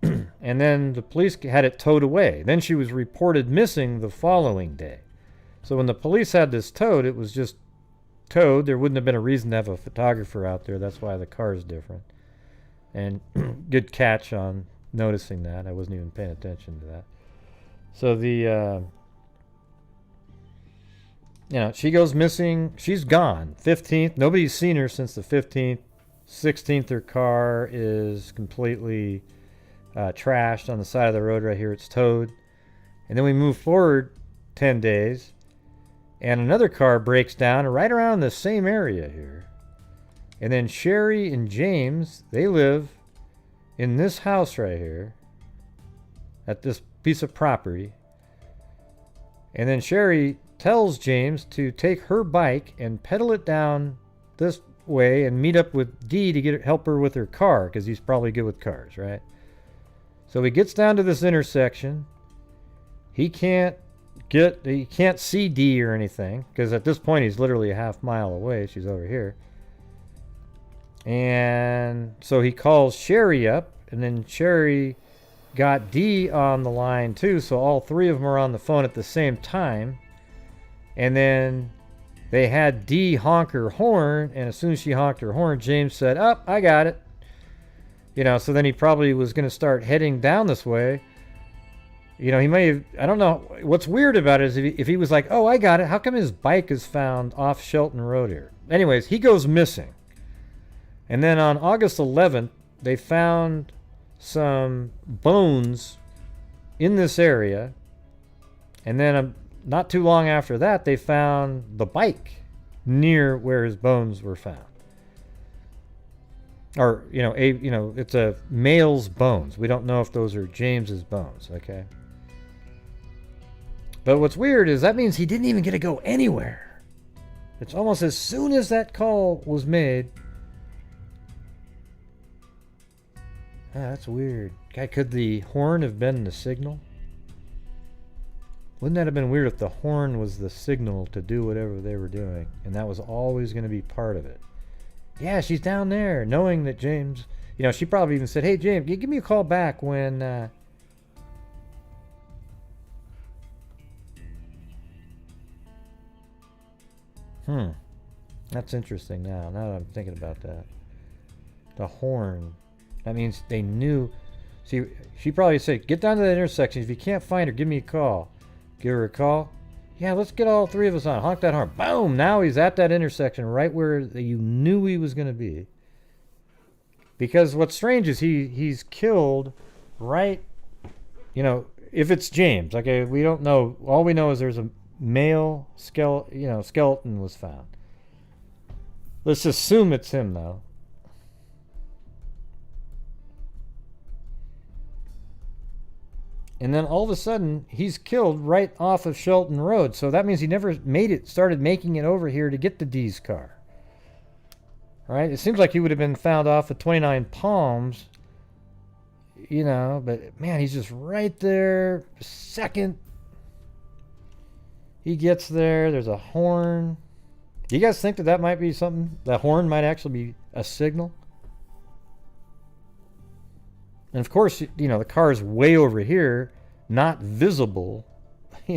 And then the police had it towed away. Then she was reported missing the following day. So when the police had this towed, it was just towed. There wouldn't have been a reason to have a photographer out there. That's why the car is different. And good catch on noticing that. I wasn't even paying attention to that. So the, you know, she goes missing. She's gone. 15th. Nobody's seen her since the 15th. 16th, her car is completely trashed on the side of the road right here. It's towed. And then we move forward 10 days. And another car breaks down right around the same area here. And then Sherry and James, they live in this house right here at this piece of property. And then Sherry tells James to take her bike and pedal it down this way and meet up with Dee to help her with her car, because he's probably good with cars, right? So he gets down to this intersection. He can't he can't see D or anything, because at this point he's literally a half mile away. She's over here. And so he calls Sherry up, and then Sherry got D on the line too, so all three of them are on the phone at the same time. And then they had D honk her horn, and as soon as she honked her horn, James said, "Oh, I got it." You know, so then he probably was going to start heading down this way. You know, he may have, I don't know. What's weird about it is if he was like, "Oh, I got it," how come his bike is found off Shelton Road here? Anyways, he goes missing. And then on August 11th, they found some bones in this area. And then not too long after that, they found the bike near where his bones were found. Or, it's a male's bones. We don't know if those are James's bones, okay? But what's weird is that means he didn't even get to go anywhere. It's almost as soon as that call was made. That's weird. Could the horn have been the signal? Wouldn't that have been weird if the horn was the signal to do whatever they were doing, and that was always going to be part of it? Yeah, she's down there, knowing that James... she probably even said, "Hey, James, give me a call back when..." That's interesting now that I'm thinking about that. The horn. That means they knew... See, she probably said, "Get down to that intersection. If you can't find her, give me a call." Give her a call. Yeah, let's get all three of us on. Honk that horn. Boom! Now he's at that intersection right where you knew he was going to be. Because what's strange is he's killed right... if it's James. Okay, we don't know. All we know is there's a male skeleton was found. Let's assume it's him, though. And then all of a sudden, he's killed right off of Shelton Road. So that means he never started making it over here to get to Dee's car. Right? It seems like he would have been found off of 29 Palms. But man, he's just right there. Second he gets there, there's a horn. Do you guys think that might be something? The horn might actually be a signal? And of course, the car is way over here, not visible, I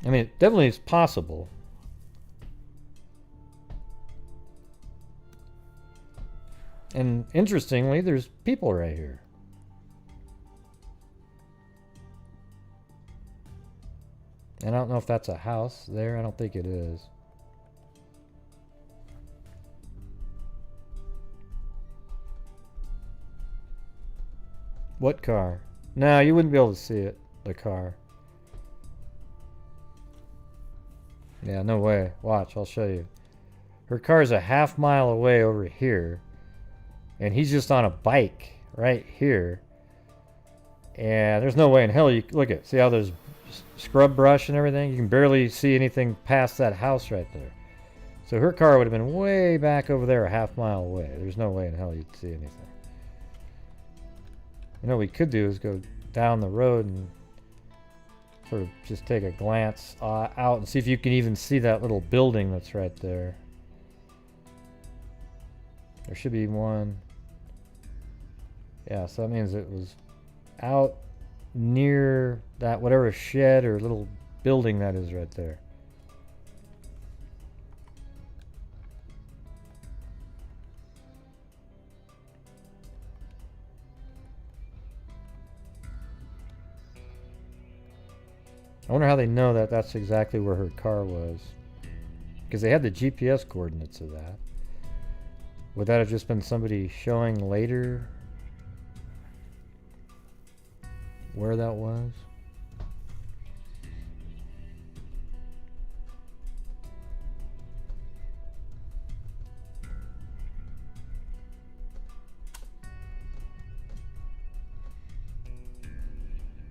mean, it definitely is possible. And interestingly, there's people right here. And I don't know if that's a house there. I don't think it is. What car? No, you wouldn't be able to see it. The car. Yeah, no way. Watch, I'll show you. Her car's a half mile away over here. And he's just on a bike right here. And there's no way in hell you... Look at... See how there's scrub brush and everything? You can barely see anything past that house right there. So her car would have been way back over there a half mile away. There's no way in hell you'd see anything. What we could do is go down the road and sort of just take a glance out and see if you can even see that little building that's right there. There should be one. Yeah, so that means it was out near that whatever shed or little building that is right there. I wonder how they know that that's exactly where her car was. Because they had the GPS coordinates of that. Would that have just been somebody showing later where that was?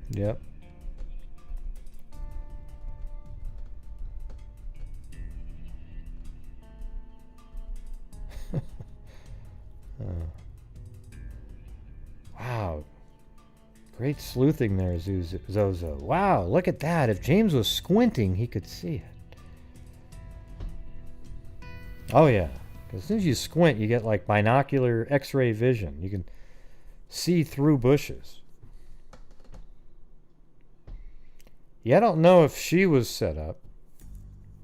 Yep. Great sleuthing there, Zozo. Wow, look at that. If James was squinting, he could see it. Oh, yeah. Because as soon as you squint, you get like binocular X-ray vision. You can see through bushes. Yeah, I don't know if she was set up.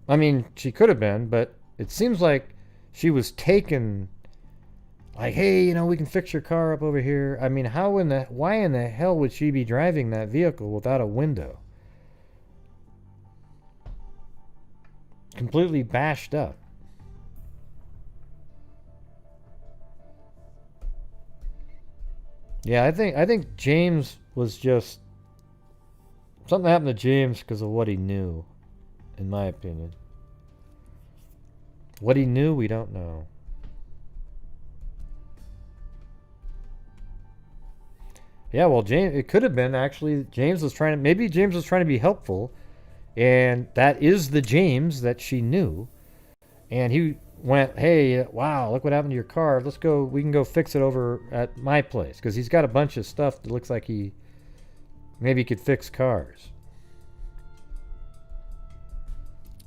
I mean, she could have been, but it seems like she was taken. Like, hey, you know, we can fix your car up over here. I mean, why in the hell would she be driving that vehicle without a window? Completely bashed up. Yeah, I think James was just... Something happened to James because of what he knew, in my opinion. What he knew, we don't know. Yeah, well, James, it could have been actually maybe James was trying to be helpful, and that is the James that she knew. And he went, hey, wow, look what happened to your car. We can go fix it over at my place. Because he's got a bunch of stuff that looks like he maybe could fix cars.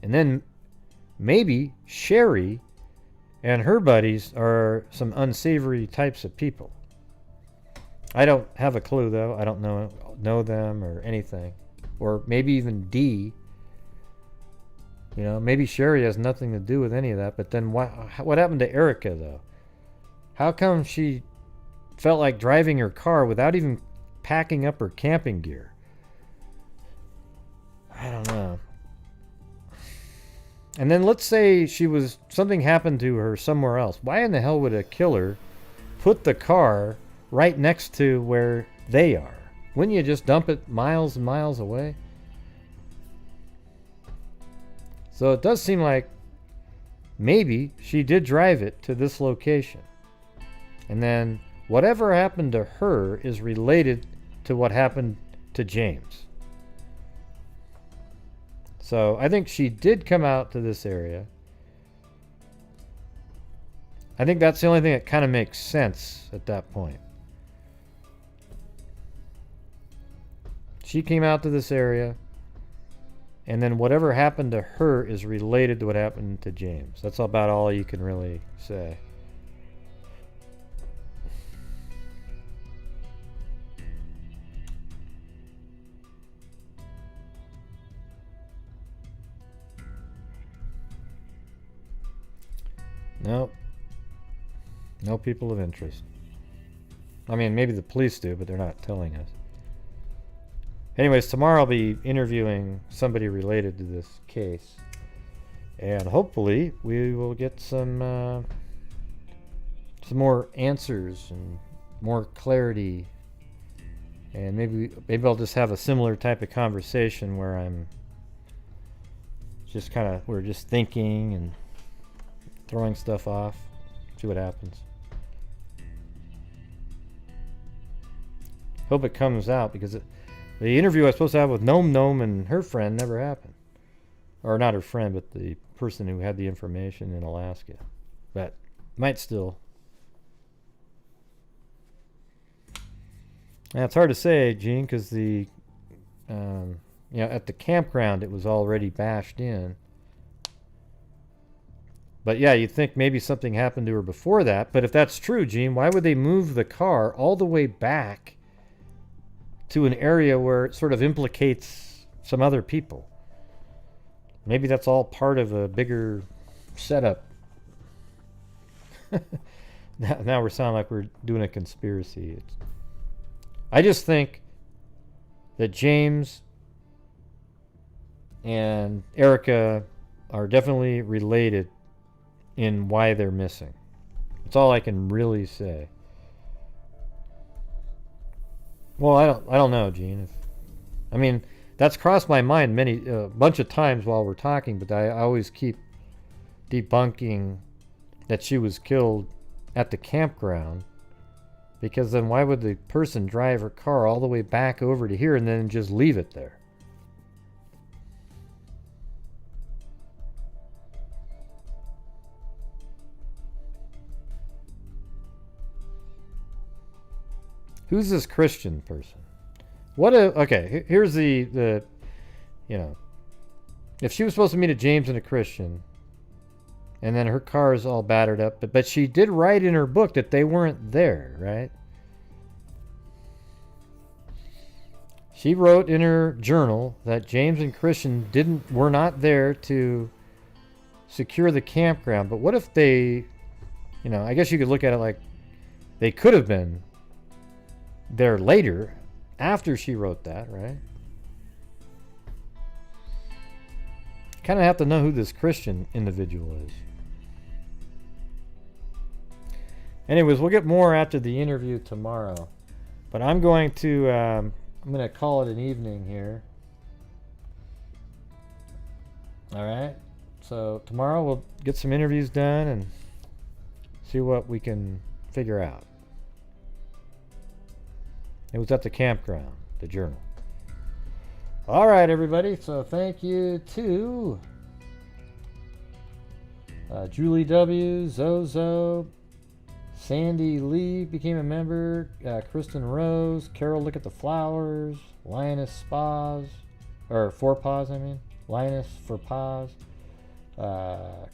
And then maybe Sherry and her buddies are some unsavory types of people. I don't have a clue, though. I don't know them or anything. Or maybe even D. You know, maybe Sherry has nothing to do with any of that. But then what happened to Erika, though? How come she felt like driving her car without even packing up her camping gear? I don't know. And then let's say something happened to her somewhere else. Why in the hell would a killer put the car right next to where they are? Wouldn't you just dump it miles and miles away? So it does seem like maybe she did drive it to this location. And then whatever happened to her is related to what happened to James. So I think she did come out to this area. I think that's the only thing that kind of makes sense at that point. She came out to this area, and then whatever happened to her is related to what happened to James. That's about all you can really say. Nope. No people of interest. I mean, maybe the police do, but they're not telling us. Anyways, tomorrow I'll be interviewing somebody related to this case. And hopefully we will get some more answers and more clarity. And maybe I'll just have a similar type of conversation where I'm just we're just thinking and throwing stuff off. See what happens. Hope it comes out, because the interview I was supposed to have with Gnome and her friend never happened. Or not her friend, but the person who had the information in Alaska. But might still. Now it's hard to say, Gene, because at the campground it was already bashed in. But yeah, you'd think maybe something happened to her before that. But if that's true, Gene, why would they move the car all the way back to an area where it sort of implicates some other people? Maybe that's all part of a bigger setup. Now we're sounding like we're doing a conspiracy. I just think that James and Erika are definitely related in why they're missing. That's all I can really say. Well, I don't know, Gene. I mean, that's crossed my mind a bunch of times while we're talking, but I always keep debunking that she was killed at the campground, because then why would the person drive her car all the way back over to here and then just leave it there? Who's this Christian person? What if, okay, here's the, you know, if she was supposed to meet a James and a Christian, and then her car is all battered up, but she did write in her book that they weren't there, right? She wrote in her journal that James and Christian were not there to secure the campground. But what if they, you know, I guess you could look at it like they could have been there later after she wrote that, right? Kind of have to know who this Christian individual is. Anyways, we'll get more after the interview tomorrow. But I'm going to call it an evening here. All right. So tomorrow we'll get some interviews done and see what we can figure out. It was at the campground, the journal. All right, everybody. So thank you to Julie W., Zozo, Sandy Lee became a member, Kristen Rose, Carol Look at the Flowers, Lioness Spas, or Four Paws, I mean, Lioness for Paws,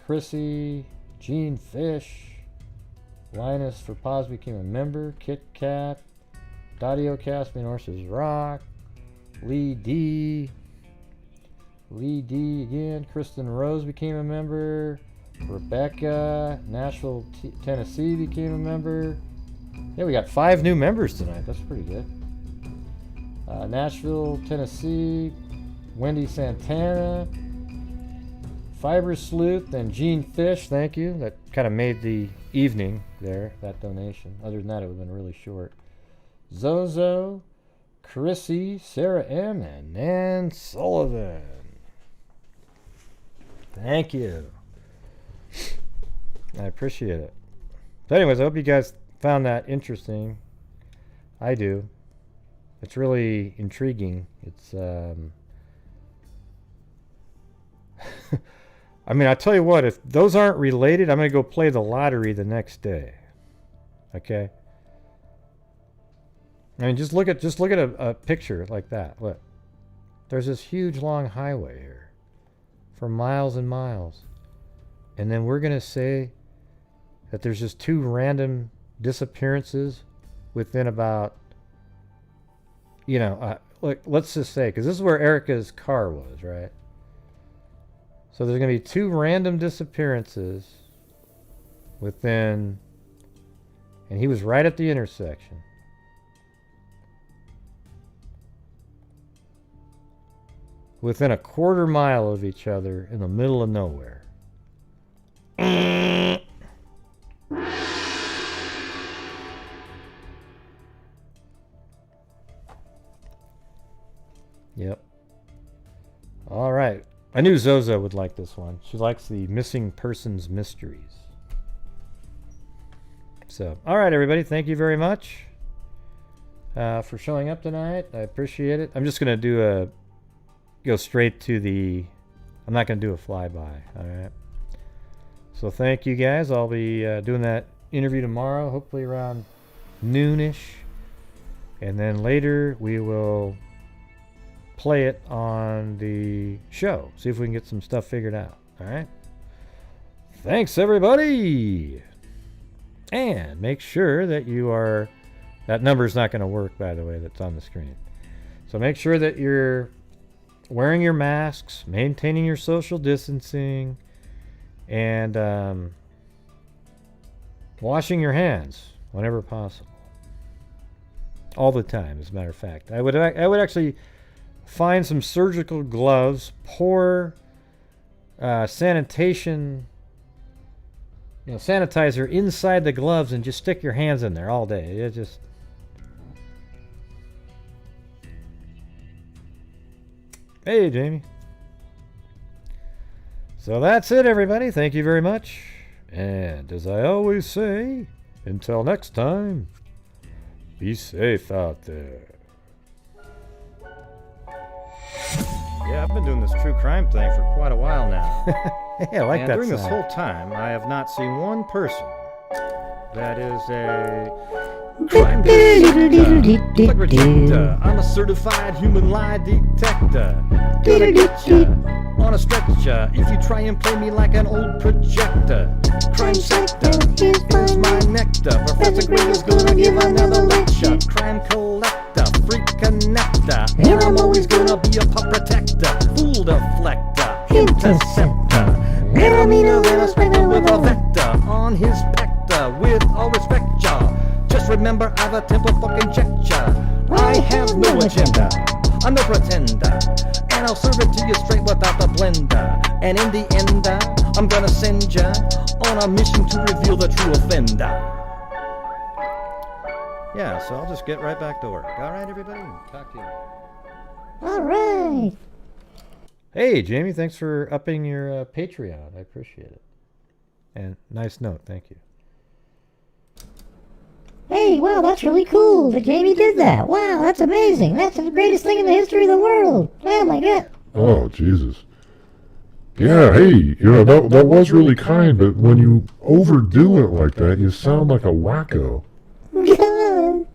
Chrissy, Jean Fish, Linus for Paws became a member, Kit Kat, Dadio Caspian Horses Rock, Lee D again, Kristen Rose became a member, Rebecca, Nashville, Tennessee became a member. Yeah, we got 5 new members tonight. That's pretty good. Nashville, Tennessee, Wendy Santana, Fiber Sleuth, and Jean Fish. Thank you. That kind of made the evening there, that donation. Other than that, it would have been really short. Zozo, Chrissy, Sarah M., and Nan Sullivan. Thank you. I appreciate it. So anyways, I hope you guys found that interesting. I do. It's really intriguing. It's I mean, I tell you what, if those aren't related, I'm going to go play the lottery the next day. Okay? I mean, just look at a picture like that. Look. There's this huge long highway here for miles and miles. And then we're going to say that there's just 2 random disappearances within about, you know, let's just say, because this is where Erika's car was, right? So there's going to be 2 random disappearances within, and he was right at the intersection. Within a quarter mile of each other in the middle of nowhere. Yep. All right. I knew Zozo would like this one. She likes the missing persons mysteries. So, all right, everybody. Thank you very much for showing up tonight. I appreciate it. I'm just going to go straight to the... I'm not going to do a flyby. All right. So thank you guys. I'll be doing that interview tomorrow, hopefully around noonish. And then later we will play it on the show. See if we can get some stuff figured out. All right. Thanks, everybody. And make sure that you are... That number's not going to work, by the way, that's on the screen. So make sure that you're wearing your masks, maintaining your social distancing, and washing your hands whenever possible. All the time, as a matter of fact. I would actually find some surgical gloves, pour sanitation, sanitizer inside the gloves, and just stick your hands in there all day. It just... Hey, Jamie. So that's it, everybody. Thank you very much. And as I always say, until next time, be safe out there. Yeah, I've been doing this true crime thing for quite a while now. Hey, I like and that during this sound. whole time, I have not seen one person that is a Crime detector. I'm a certified human lie detector. Gonna get ya on a stretcher if you try and play me like an old projector. Crime sector, here's my nectar. Professor Green is gonna give another lecture. Crime collector, freak connector. Here I'm always gonna be a pup protector. Fool deflector, interceptor. Enemy of inspector with a vector on his pector. With all respect, y'all. Just remember I've a temple fucking check ya. I have no agenda, I'm no pretender, and I'll serve it to you straight without the blender. And in the end, I'm gonna send ya on a mission to reveal the true offender. Yeah, so I'll just get right back to work. Alright, everybody? Talk to you. Alright. Hey, Jamie, thanks for upping your Patreon. I appreciate it. And nice note, thank you. Hey, wow, that's really cool that Jamie did that. Wow, that's amazing. That's the greatest thing in the history of the world. Oh my god. Oh, Jesus. Yeah, hey, that was really kind, but when you overdo it like that, you sound like a wacko. God.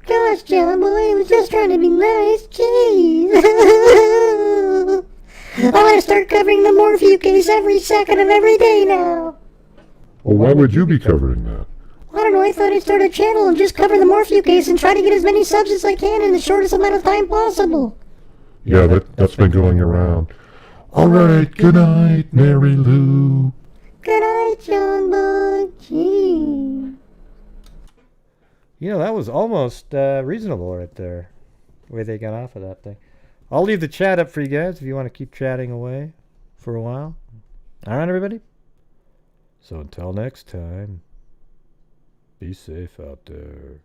Gosh, John boy, I was just trying to be nice. Jeez. I want to start covering the Morphew case every second of every day now. Well, why would you be covering that? I don't know, I thought I'd start a channel and just cover the Morphew case and try to get as many subs as I can in the shortest amount of time possible. Yeah, that's been going around. Alright, good night, Mary Lou. Good night, John boy. Gee. You know, that was almost reasonable right there, the way they got off of that thing. I'll leave the chat up for you guys if you want to keep chatting away for a while. All right, everybody? So until next time, be safe out there.